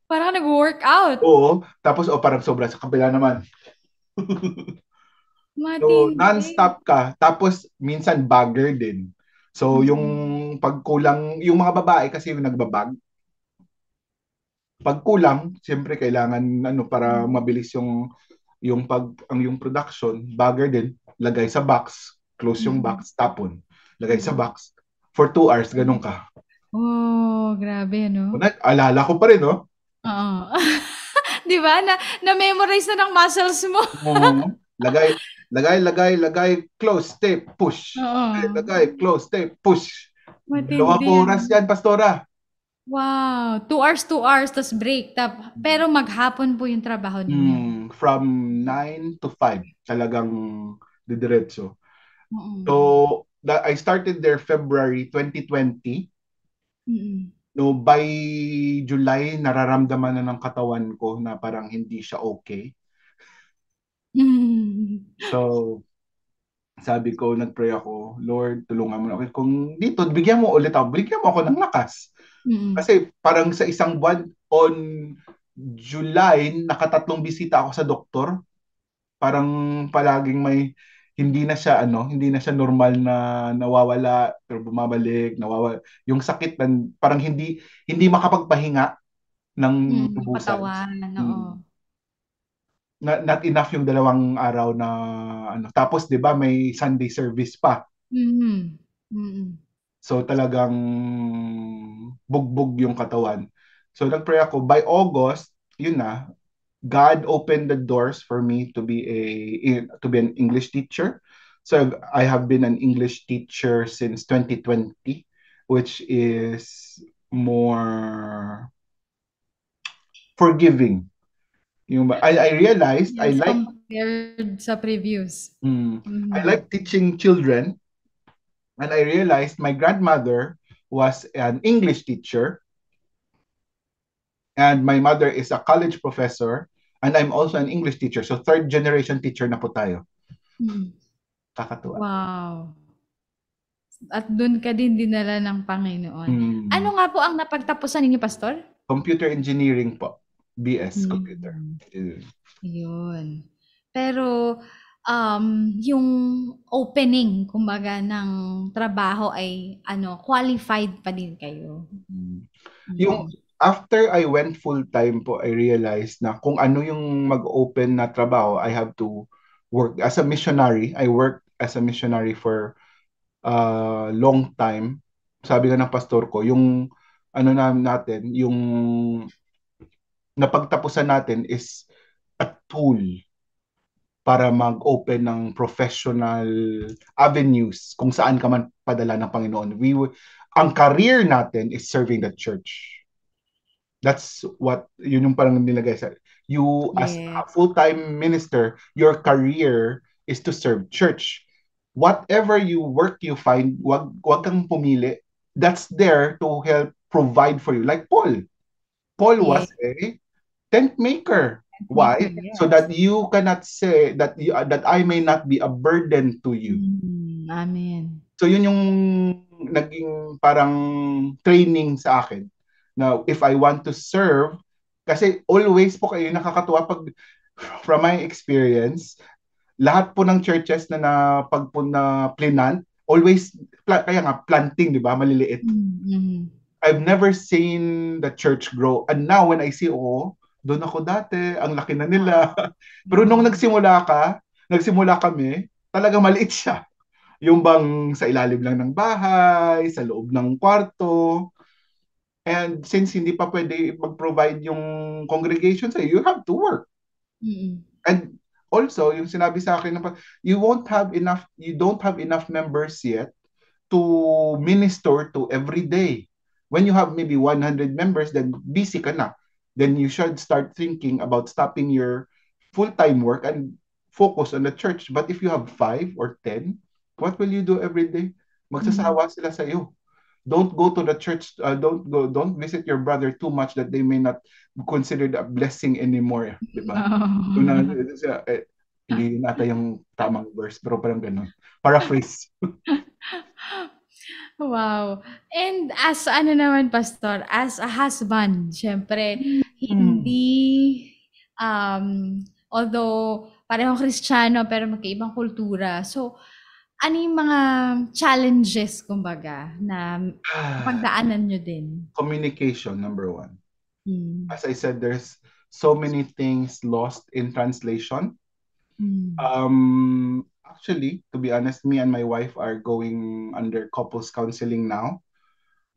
parang nag-workout. Oo. Tapos, parang sobra sa kabila naman. So, Matindi. non-stop ka. Tapos, minsan bagger din. So, yung Mm. pagkulang, yung mga babae kasi yung nagbabag, pagkulang, siyempre kailangan para mabilis yung production, bagger din, lagay sa box, close yung Mm. box, tapon. Lagay sa Mm. box. For 2 hours, ganun ka. Oh, grabe, no? Alala ko pa rin, no? Oo. 'Di ba na-memorize na ng muscles mo. Oo. Lagay, lagay, close, tape, push. Oo. Lagay, close, tape, push. Dalawang Matindi yan. oras yan, Pastora. Wow, 2 hours tas break pero maghapon po yung trabaho ninyo? From 9 to 5, talagang didiretso. Mm. So, I started there February 2020. Mm. No, by July, nararamdaman na ng katawan ko na parang hindi siya okay. Hmm. So, sabi ko, nag-pray ako, Lord, tulungan mo na ako. Kung dito, bigyan mo ako ng lakas. Mm. Kasi parang sa isang buwan, on July, nakatatlong bisita ako sa doktor. Parang palaging may, hindi na siya normal na nawawala, pero bumabalik, nawawala. Yung sakit, parang hindi makapagpahinga ng Yung lubusan. katawan, oo. Mm. Not enough yung 2 araw na ano. Tapos 'di ba may Sunday service pa. Mhm. Mm. So talagang bugbog yung katawan. So nagpray ako by August, yun na, God opened the doors for me to be an English teacher. So I have been an English teacher since 2020, which is more forgiving. I realized Yes, compared sa previous. I Mhm. like teaching children, and I realized my grandmother was an English teacher, and my mother is a college professor, and I'm also an English teacher. So third generation teacher na po tayo. Mm. Kakatuwa. Wow. At dun ka din dinala ng Panginoon. Ano Mm. nga po ang napagtapusan ninyo, pastor? Computer engineering po. BS computer. Hmm. Engineering. Yun. Pero, yung opening kumbaga ng trabaho ay ano, qualified pa din kayo? Mm. Yung Mm. after I went full time po, I realized na kung ano yung mag-open na trabaho, I have to work as a missionary. I worked as a missionary for long time. Sabi nga ng pastor ko, yung ano natin, yung napagtapusan natin is a tool para mag-open ng professional avenues kung saan ka man padala ng Panginoon. Ang career natin is serving the church. That's what, yun yung parang nilagay sa, you as Yeah. a full-time minister, your career is to serve church. Whatever you work you find, wag kang pumili. That's there to help provide for you. Like Paul. Paul Yeah. was a tent maker. Maker, Why? So yes. that you cannot say that I may not be a burden to you. Amen. So yun yung naging parang training sa akin. Now, if I want to serve, kasi always po kayo nakakatuwa pag from my experience, lahat po ng churches na plinant, always, kaya nga planting, di ba? Maliliit. Mhm. I've never seen the church grow. And now when I see, oh, doon ako dati, ang laki na nila. Wow. Pero nung Mm. nagsimula kami, talaga maliit siya. Yung bang sa ilalim lang ng bahay, sa loob ng kwarto. And since hindi pa pwede mag-provide yung congregation sa'yo, you have to work. Mm. And also, yung sinabi sa akin, you don't have enough members yet to minister to every day. When you have maybe 100 members, then busy ka na. Then you should start thinking about stopping your full-time work and focus on the church. But if you have 5 or 10, what will you do every day? Mhm. Magsasawa sila sa iyo. Don't go to the church, don't visit your brother too much that they may not consider it a blessing anymore, di ba? So hindi yun ata yung tamang verse, pero parang ganun. Paraphrase. Wow. And as ano naman pastor, as a husband, siyempre Hmm. hindi although parehong Kristiyano pero magkaibang kultura. So, ano yung mga challenges kumbaga na pagdaanan nyo din? Communication, number one. Hmm. As I said, there's so many things lost in translation. Hmm. Actually, to be honest, me and my wife are going under couples counseling now.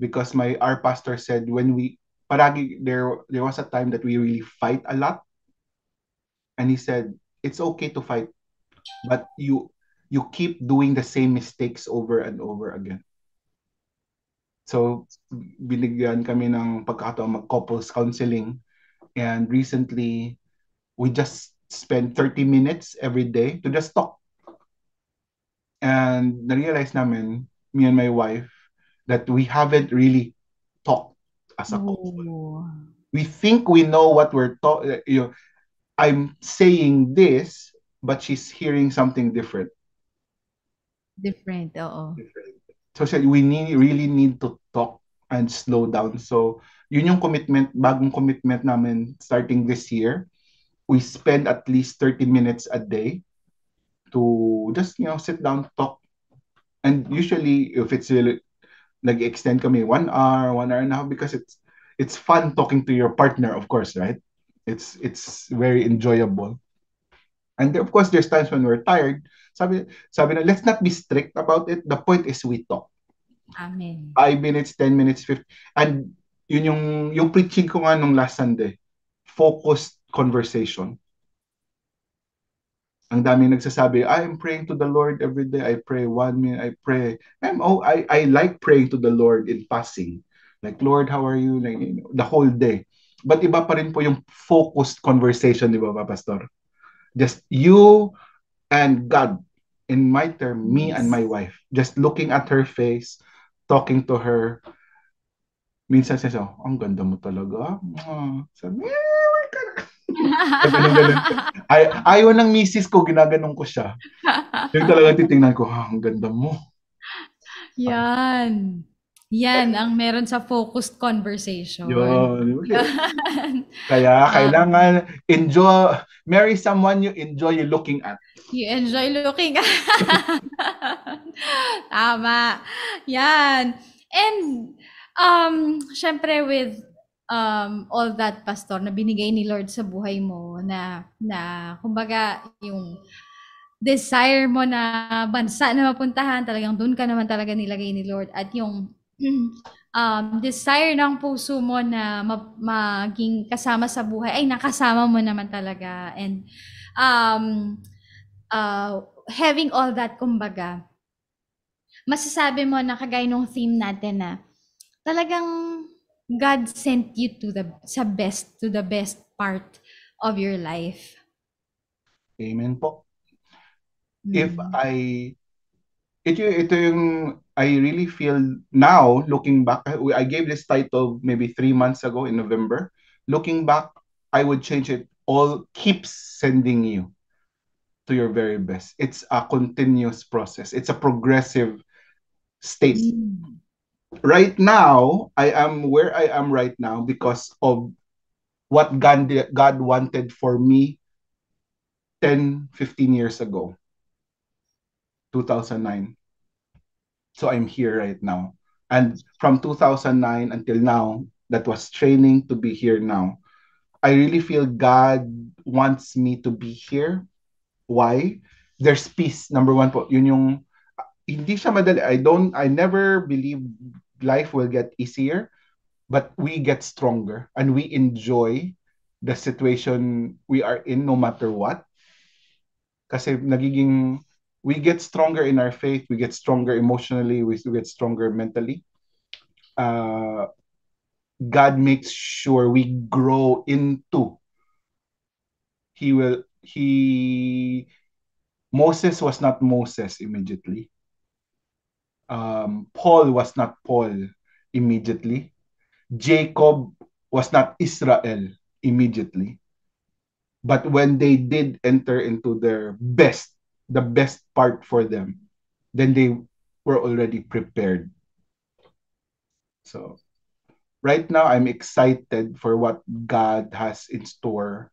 because our pastor said when we paragi there was a time that we really fight a lot, and he said it's okay to fight, but you keep doing the same mistakes over and over again. So binigyan kami ng pagkakataon mag-couples counseling, and recently we just spend 30 minutes every day to just talk. And na-realize namin, me and my wife, that we haven't really talked as a couple. Oh, We think we know what we're talking. I'm saying this, but she's hearing something different. different, oo. So really need to talk and slow down. So yun yung commitment, bagong commitment namin starting this year. We spend at least 30 minutes a day to just, sit down, talk. And usually, if it's really, nag-extend kami 1 hour, 1 hour and a half, because it's fun talking to your partner, of course, right? It's very enjoyable. And of course, there's times when we're tired. Sabi na, let's not be strict about it. The point is we talk. Amen. 5 minutes, 10 minutes, 50. And yun yung preaching ko nga nung last Sunday. Focused conversation. Ang dami nagsasabi, I'm praying to the Lord every day. I pray 1 minute, I pray. I like praying to the Lord in passing. Like, Lord, how are you? Like, the whole day. But iba pa rin po yung focused conversation, di ba, Pastor? Just you and God. In my term, me and Yes. my wife. Just looking at her face, talking to her. Minsan siya, ang ganda mo talaga. Sabi, ganun. Ayaw ng misis ko, ginaganon ko siya. Yung talaga titingnan ko, ang ganda mo. Yan. Yan ang meron sa focused conversation. Yun. Yan. Kaya kailangan marry someone you enjoy looking at. You enjoy looking. Tama. Yan. And syempre with all that, Pastor, na binigay ni Lord sa buhay mo, na kumbaga yung desire mo na bansa na mapuntahan, talagang doon ka naman talaga nilagay ni Lord. At yung desire ng puso mo na maging kasama sa buhay, ay nakasama mo naman talaga. And having all that, kumbaga, masasabi mo na kagaya nung theme natin na talagang God sent you to the best part of your life. Amen po. If Mm. ito yung I really feel now, looking back, I gave this title maybe 3 months ago in November. Looking back, I would change it. All keeps sending you to your very best. It's a continuous process. It's a progressive state. Mm. Right now, I am where I am right now because of what God wanted for me 10, 15 years ago, 2009. So I'm here right now. And from 2009 until now, that was training to be here now. I really feel God wants me to be here. Why? There's peace. Number one po, yun yung, hindi siya madali. I never believe life will get easier, but we get stronger and we enjoy the situation we are in no matter what. Kasi we get stronger in our faith, we get stronger emotionally, we get stronger mentally. God makes sure we grow into. Moses was not Moses immediately. Paul was not Paul immediately. Jacob was not Israel immediately. But when they did enter into their best, the best part for them, then they were already prepared. So right now, I'm excited for what God has in store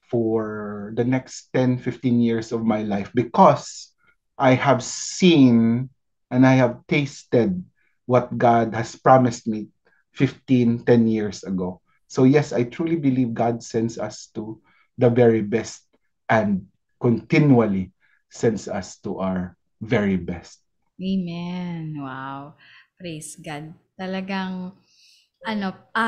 for the next 10, 15 years of my life because I have seen and I have tasted what God has promised me 15, 10 years ago. So yes, I truly believe God sends us to the very best and continually sends us to our very best. Amen. Wow. Praise God. Talagang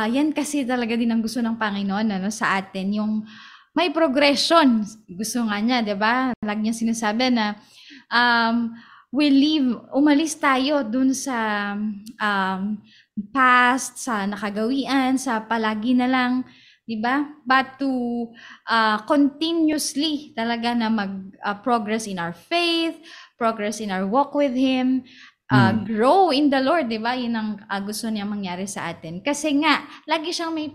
yan kasi talaga din ang gusto ng Panginoon sa atin, yung may progression. Gusto nga niya, 'di ba? Lagi niya sinasabi na um, umalis tayo dun sa past, sa nakagawian, sa palagi na lang, 'di ba? But to continuously talaga na mag-progress in our faith, progress in our walk with Him, grow in the Lord, 'di ba? Yun ang gusto niya mangyari sa atin. Kasi nga, lagi siyang may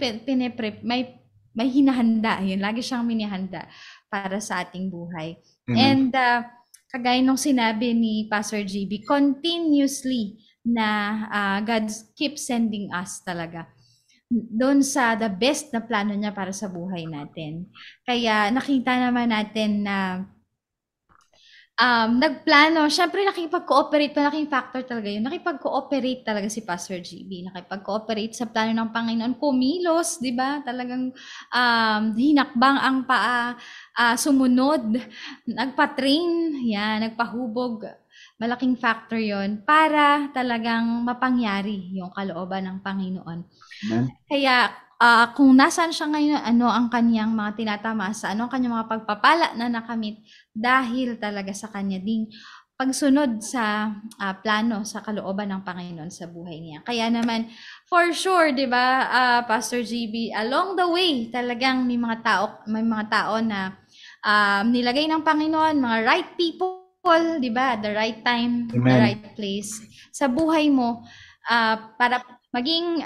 hinahanda, yun. Lagi siyang minihanda para sa ating buhay. Amen. And kagaya nung sinabi ni Pastor GB, continuously na God keeps sending us talaga doon sa the best na plano niya para sa buhay natin. Kaya nakita naman natin na nagplano, syempre nakipag-cooperate, malaking factor talaga yun. Nakipag-cooperate talaga si Pastor GB. Nakipag-cooperate sa plano ng Panginoon. Kumilos, di ba? Talagang hinakbang ang paa, sumunod, nagpa-train, yan, nagpahubog. Malaking factor yon para talagang mapangyari yung kalooban ng Panginoon. Amen. Kaya kung nasaan siya ngayon, ano ang kanyang mga tinatamasa, ano ang kanyang mga pagpapala na nakamit dahil talaga sa kanya ding pagsunod sa plano, sa kalooban ng Panginoon sa buhay niya. Kaya naman, for sure, di ba, Pastor GB, along the way, talagang may mga tao na nilagay ng Panginoon, mga right people, di ba, the right time, the Amen. right place sa buhay mo, para maging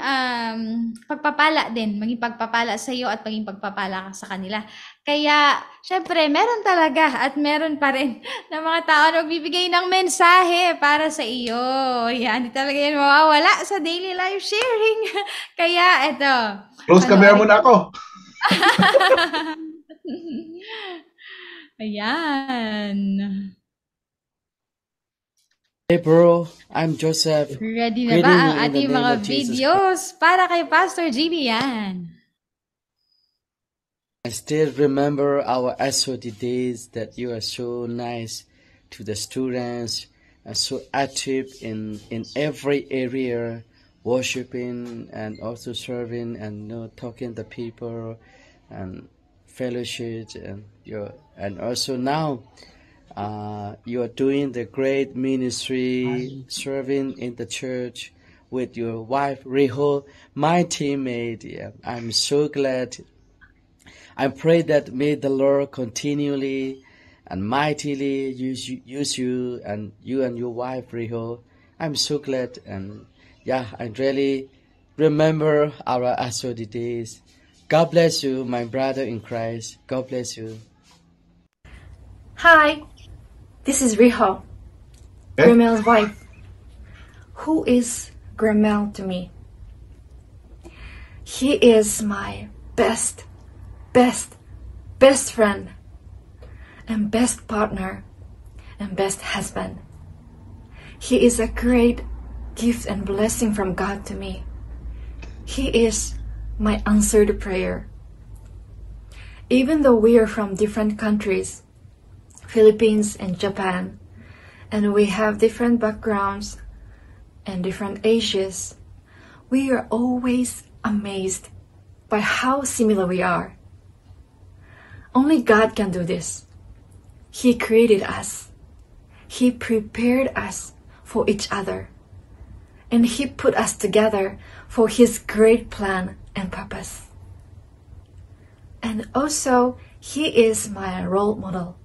maging pagpapala sa iyo at maging pagpapala ka sa kanila. Kaya, syempre, meron talaga at meron pa rin na mga tao na magbibigay ng mensahe para sa iyo. Yan, di talaga yan mawawala sa daily life sharing. Kaya, eto. Close camera muna ako. Ayan. Hey bro, I'm Joseph. Ready na ba Greeting ang you in the ating name mga of Jesus videos para kay Pastor GB yan? I still remember our SOT days that you are so nice to the students and so active in every area, worshiping and also serving and talking to people and fellowship and also now you are doing the great ministry, serving in the church with your wife, Riho, my teammate. Yeah, I'm so glad. I pray that may the Lord continually and mightily use you and your wife, Riho. I'm so glad, and yeah, I really remember our SOD days. God bless you, my brother in Christ. God bless you. Hi, this is Riho, Gramel's wife. Who is Gramel to me? He is my best friend and best partner and best husband. He is a great gift and blessing from God to me. He is my answered prayer. Even though we are from different countries, Philippines and Japan, and we have different backgrounds and different ages, we are always amazed by how similar we are. Only God can do this. He created us. He prepared us for each other. And He put us together for His great plan and purpose. And also, He is my role model.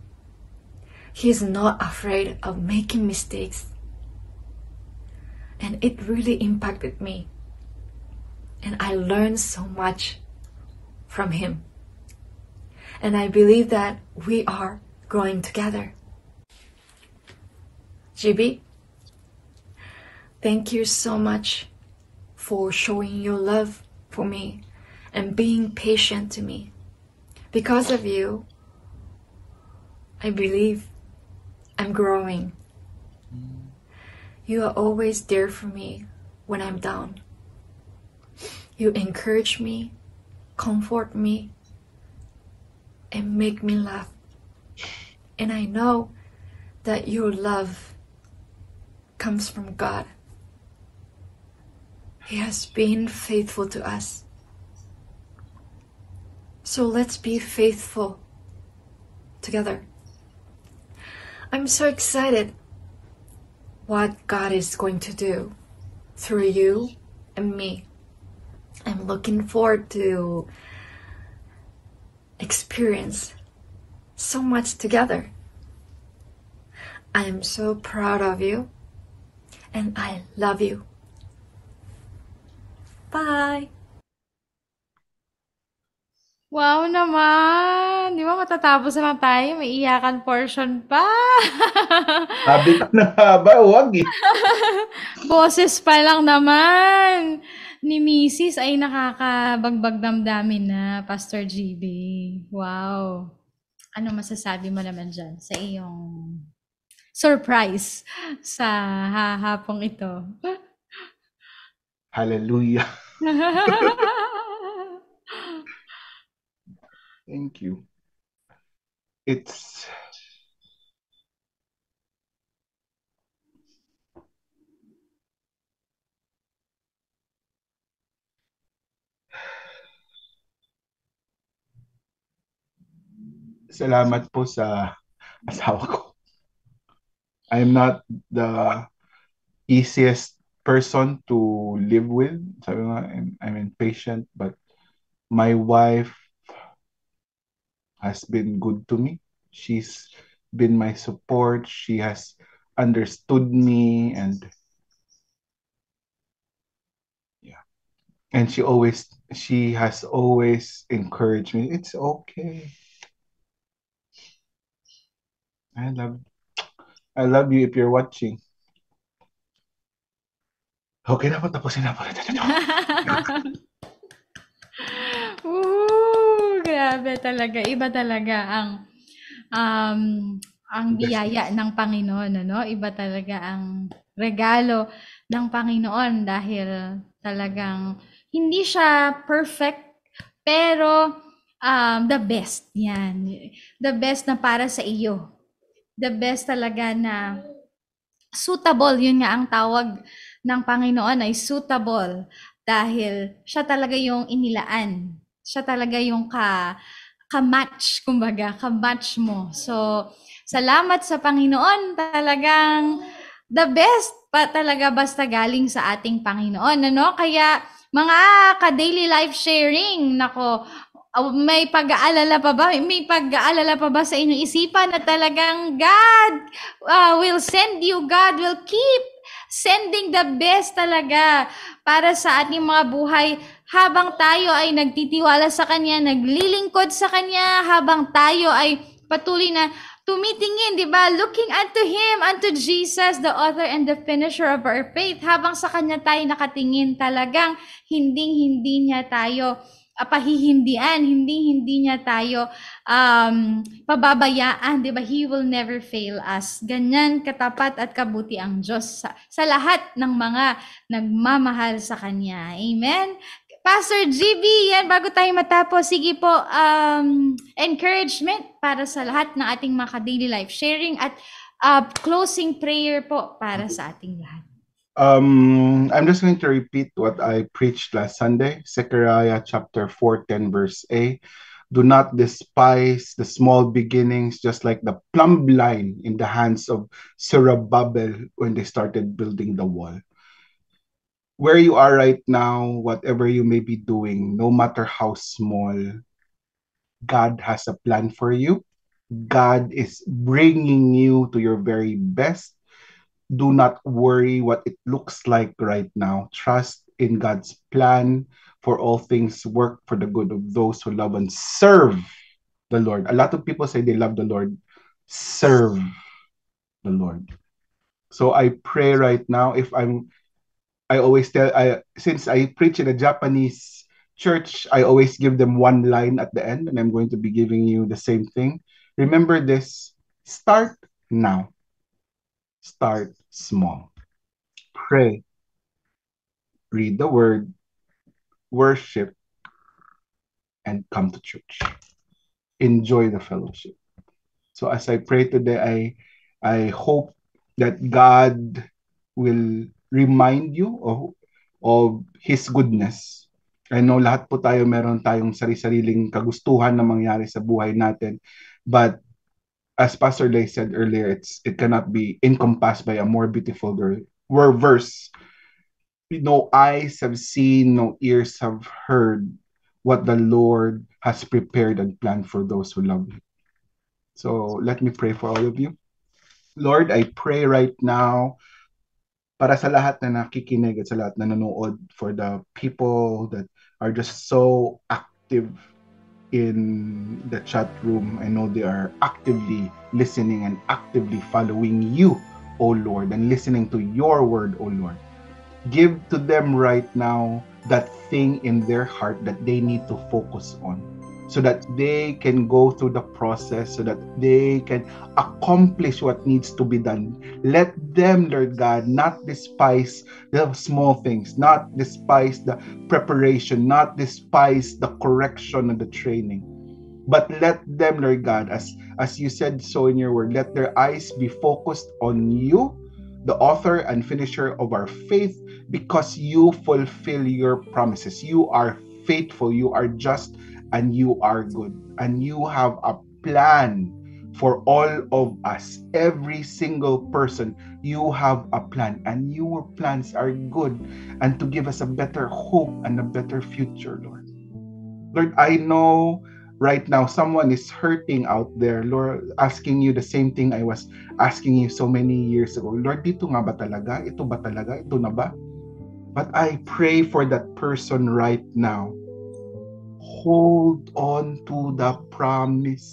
He is not afraid of making mistakes. And it really impacted me. And I learned so much from him. And I believe that we are growing together. GB, thank you so much for showing your love for me and being patient to me. Because of you, I believe I'm growing. You are always there for me when I'm down. You encourage me, comfort me, and make me laugh. And I know that your love comes from God. He has been faithful to us. So let's be faithful together. I'm so excited what God is going to do through you and me. I'm looking forward to experience so much together. I am so proud of you and I love you. Bye! Wow naman! Di ba matatapos naman tayo? May iyakan portion pa! Sabi ka na nga ba? Huwag eh. Boses pa lang naman ni Mrs. ay nakakabagbag damdamin na, Pastor GB. Wow! Ano masasabi mo naman dyan sa iyong surprise sa hapong ito? Hallelujah. Thank you. It's salamat po sa asawa ko. I'm not the easiest person to live with. Sabi nga, I'm impatient, but my wife has been good to me. She's been my support. She has understood me, and yeah. And she has always encouraged me. It's okay. I love you if you're watching. Okay na po, tapusin na po. Grabe talaga. Iba talaga um, ang biyaya ng Panginoon, ano? Iba talaga ang regalo ng Panginoon dahil talagang hindi siya perfect, pero the best yan. The best na para sa iyo. The best talaga na suitable, yun nga ang tawag ng Panginoon ay suitable dahil siya talaga yung inilaan. Siya talaga yung ka-match, kumbaga, ka-match mo. So, salamat sa Panginoon, talagang the best pa talaga basta galing sa ating Panginoon, ano? Kaya, mga ka-daily life sharing, nako, may pag-aalala pa ba? May pag-aalala pa ba sa inyong isipan na talagang God will send you, God will keep sending the best talaga para sa ating mga buhay habang tayo ay nagtitiwala sa Kanya, naglilingkod sa Kanya, habang tayo ay patuloy na tumitingin, di ba? Looking unto Him, unto Jesus, the author and the finisher of our faith. Habang sa Kanya tayo nakatingin, talagang hindi niya tayo pahihindian, hindi niya tayo pababayaan, di ba? He will never fail us. Ganyan katapat at kabuti ang Diyos sa lahat ng mga nagmamahal sa Kanya. Amen? Pastor GB, yan, bago tayo matapos, sige po, encouragement para sa lahat ng ating mga daily life sharing at closing prayer po para sa ating lahat. I'm just going to repeat what I preached last Sunday, Zechariah chapter 4:10 verse A. Do not despise the small beginnings, just like the plumb line in the hands of Zerubbabel when they started building the wall. Where you are right now, whatever you may be doing, no matter how small, God has a plan for you. God is bringing you to your very best. Do not worry what it looks like right now. Trust in God's plan, for all things work for the good of those who love and serve the Lord. A lot of people say they love the Lord. Serve the Lord. So I pray right now, since I preach in a Japanese church, I always give them one line at the end, and I'm going to be giving you the same thing. Remember this: start now. Start small. Pray. Read the word, worship, and come to church. Enjoy the fellowship. So as I pray today, I hope that God will remind you of His goodness. I know lahat po tayo meron tayong sarili-sariling kagustuhan na mangyari sa buhay natin, but as Pastor Lay said earlier, it cannot be encompassed by a more beautiful verse. No eyes have seen, no ears have heard what the Lord has prepared and planned for those who love Him. So let me pray for all of you. Lord, I pray right now para sa lahat na nakikinig at sa lahat na nanonood, for the people that are just so active in the chat room. I know they are actively listening and actively following you, O Lord, and listening to your word, O Lord. Give to them right now that thing in their heart that they need to focus on, so that they can go through the process, so that they can accomplish what needs to be done. Let them, Lord God, not despise the small things, not despise the preparation, not despise the correction and the training, but let them, Lord God, as you said so in your word, let their eyes be focused on you, the author and finisher of our faith, because you fulfill your promises. You are faithful, you are just, and you are good, and you have a plan for all of us, every single person. You have a plan, and your plans are good, and to give us a better hope and a better future, Lord. Lord, I know right now someone is hurting out there, Lord, asking you the same thing I was asking you so many years ago. Lord, dito nga ba talaga? Ito ba talaga? Ito na ba? But I pray for that person right now. Hold on to the promise.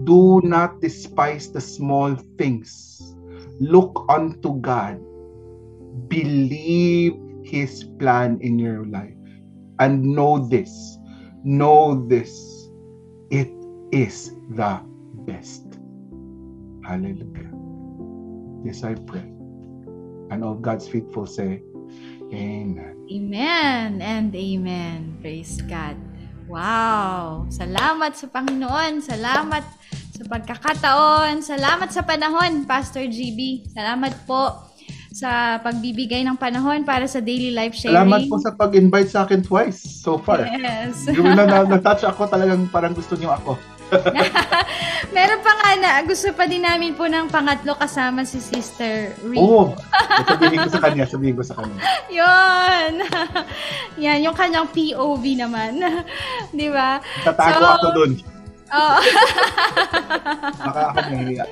Do not despise the small things. Look unto God. Believe His plan in your life. And know this, it is the best. Hallelujah. This I pray. And all God's faithful say, Amen. Amen and amen. Praise God. Wow! Salamat sa Panginoon. Salamat sa pagkakataon. Salamat sa panahon, Pastor GB. Salamat po sa pagbibigay ng panahon para sa daily life sharing. Salamat po sa pag-invite sa akin twice so far. Yes. Yung na-touch ako, talagang parang gusto niyo ako. Meron pa nga na, gusto pa din namin po ng pangatlo kasama si Sister Ree. Oo. Sabihin ko sa kanya. Yun. Yan, yung kanyang POV naman. Di ba? Tatago ako dun. Oo. Baka ako nahiya.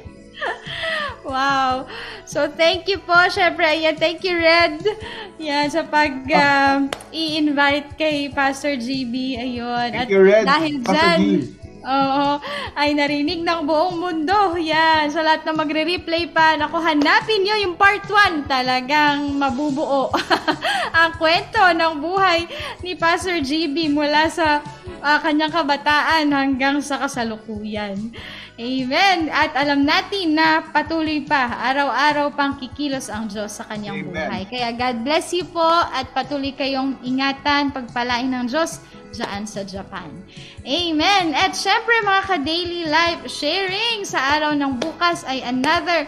Wow. So, thank you po. Syempre, ayan, thank you, Red. Yan, sa i-invite kay Pastor GB. Ayun. Thank you, Red. Dahil dyan, ay narinig ng buong mundo. Yan. Sa lahat na magre-replay pa, naku, hanapin nyo yung part 1. Talagang mabubuo ang kwento ng buhay ni Pastor GB mula sa kanyang kabataan hanggang sa kasalukuyan. Amen. At alam natin na patuloy pa, araw-araw pang kikilos ang Diyos sa kanyang buhay. Kaya God bless you po at patuloy kayong ingatan, pagpalain ng Diyos dyan sa Japan. Amen. At syempre mga ka-daily life sharing sa araw ng bukas ay another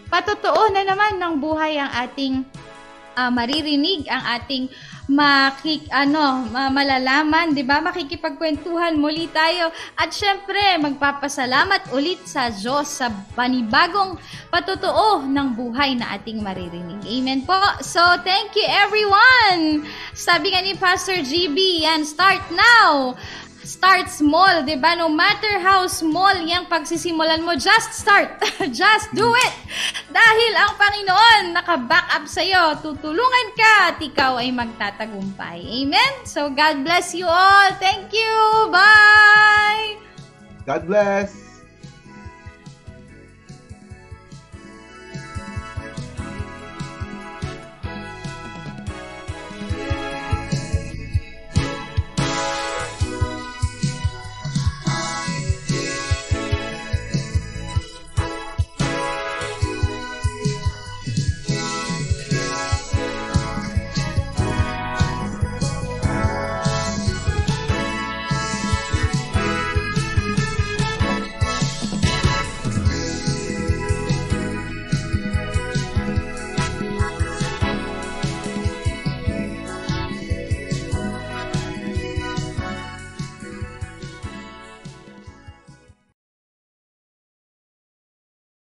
patotoo na naman ng buhay ang ating maririnig, ang ating malalaman, 'di ba? Makikipagkwentuhan muli tayo at syempre magpapasalamat ulit sa Diyos sa panibagong patotoo ng buhay na ating maririnig. Amen po. So, thank you everyone. Sabi nga ni Pastor GB, yan, start now. Start small, 'di ba? No matter how small yang pagsisimulan mo, just start. Just do it. Dahil ang Panginoon naka-back up sa iyo, tutulungan ka at ikaw ay magtatagumpay. Amen. So God bless you all. Thank you. Bye. God bless.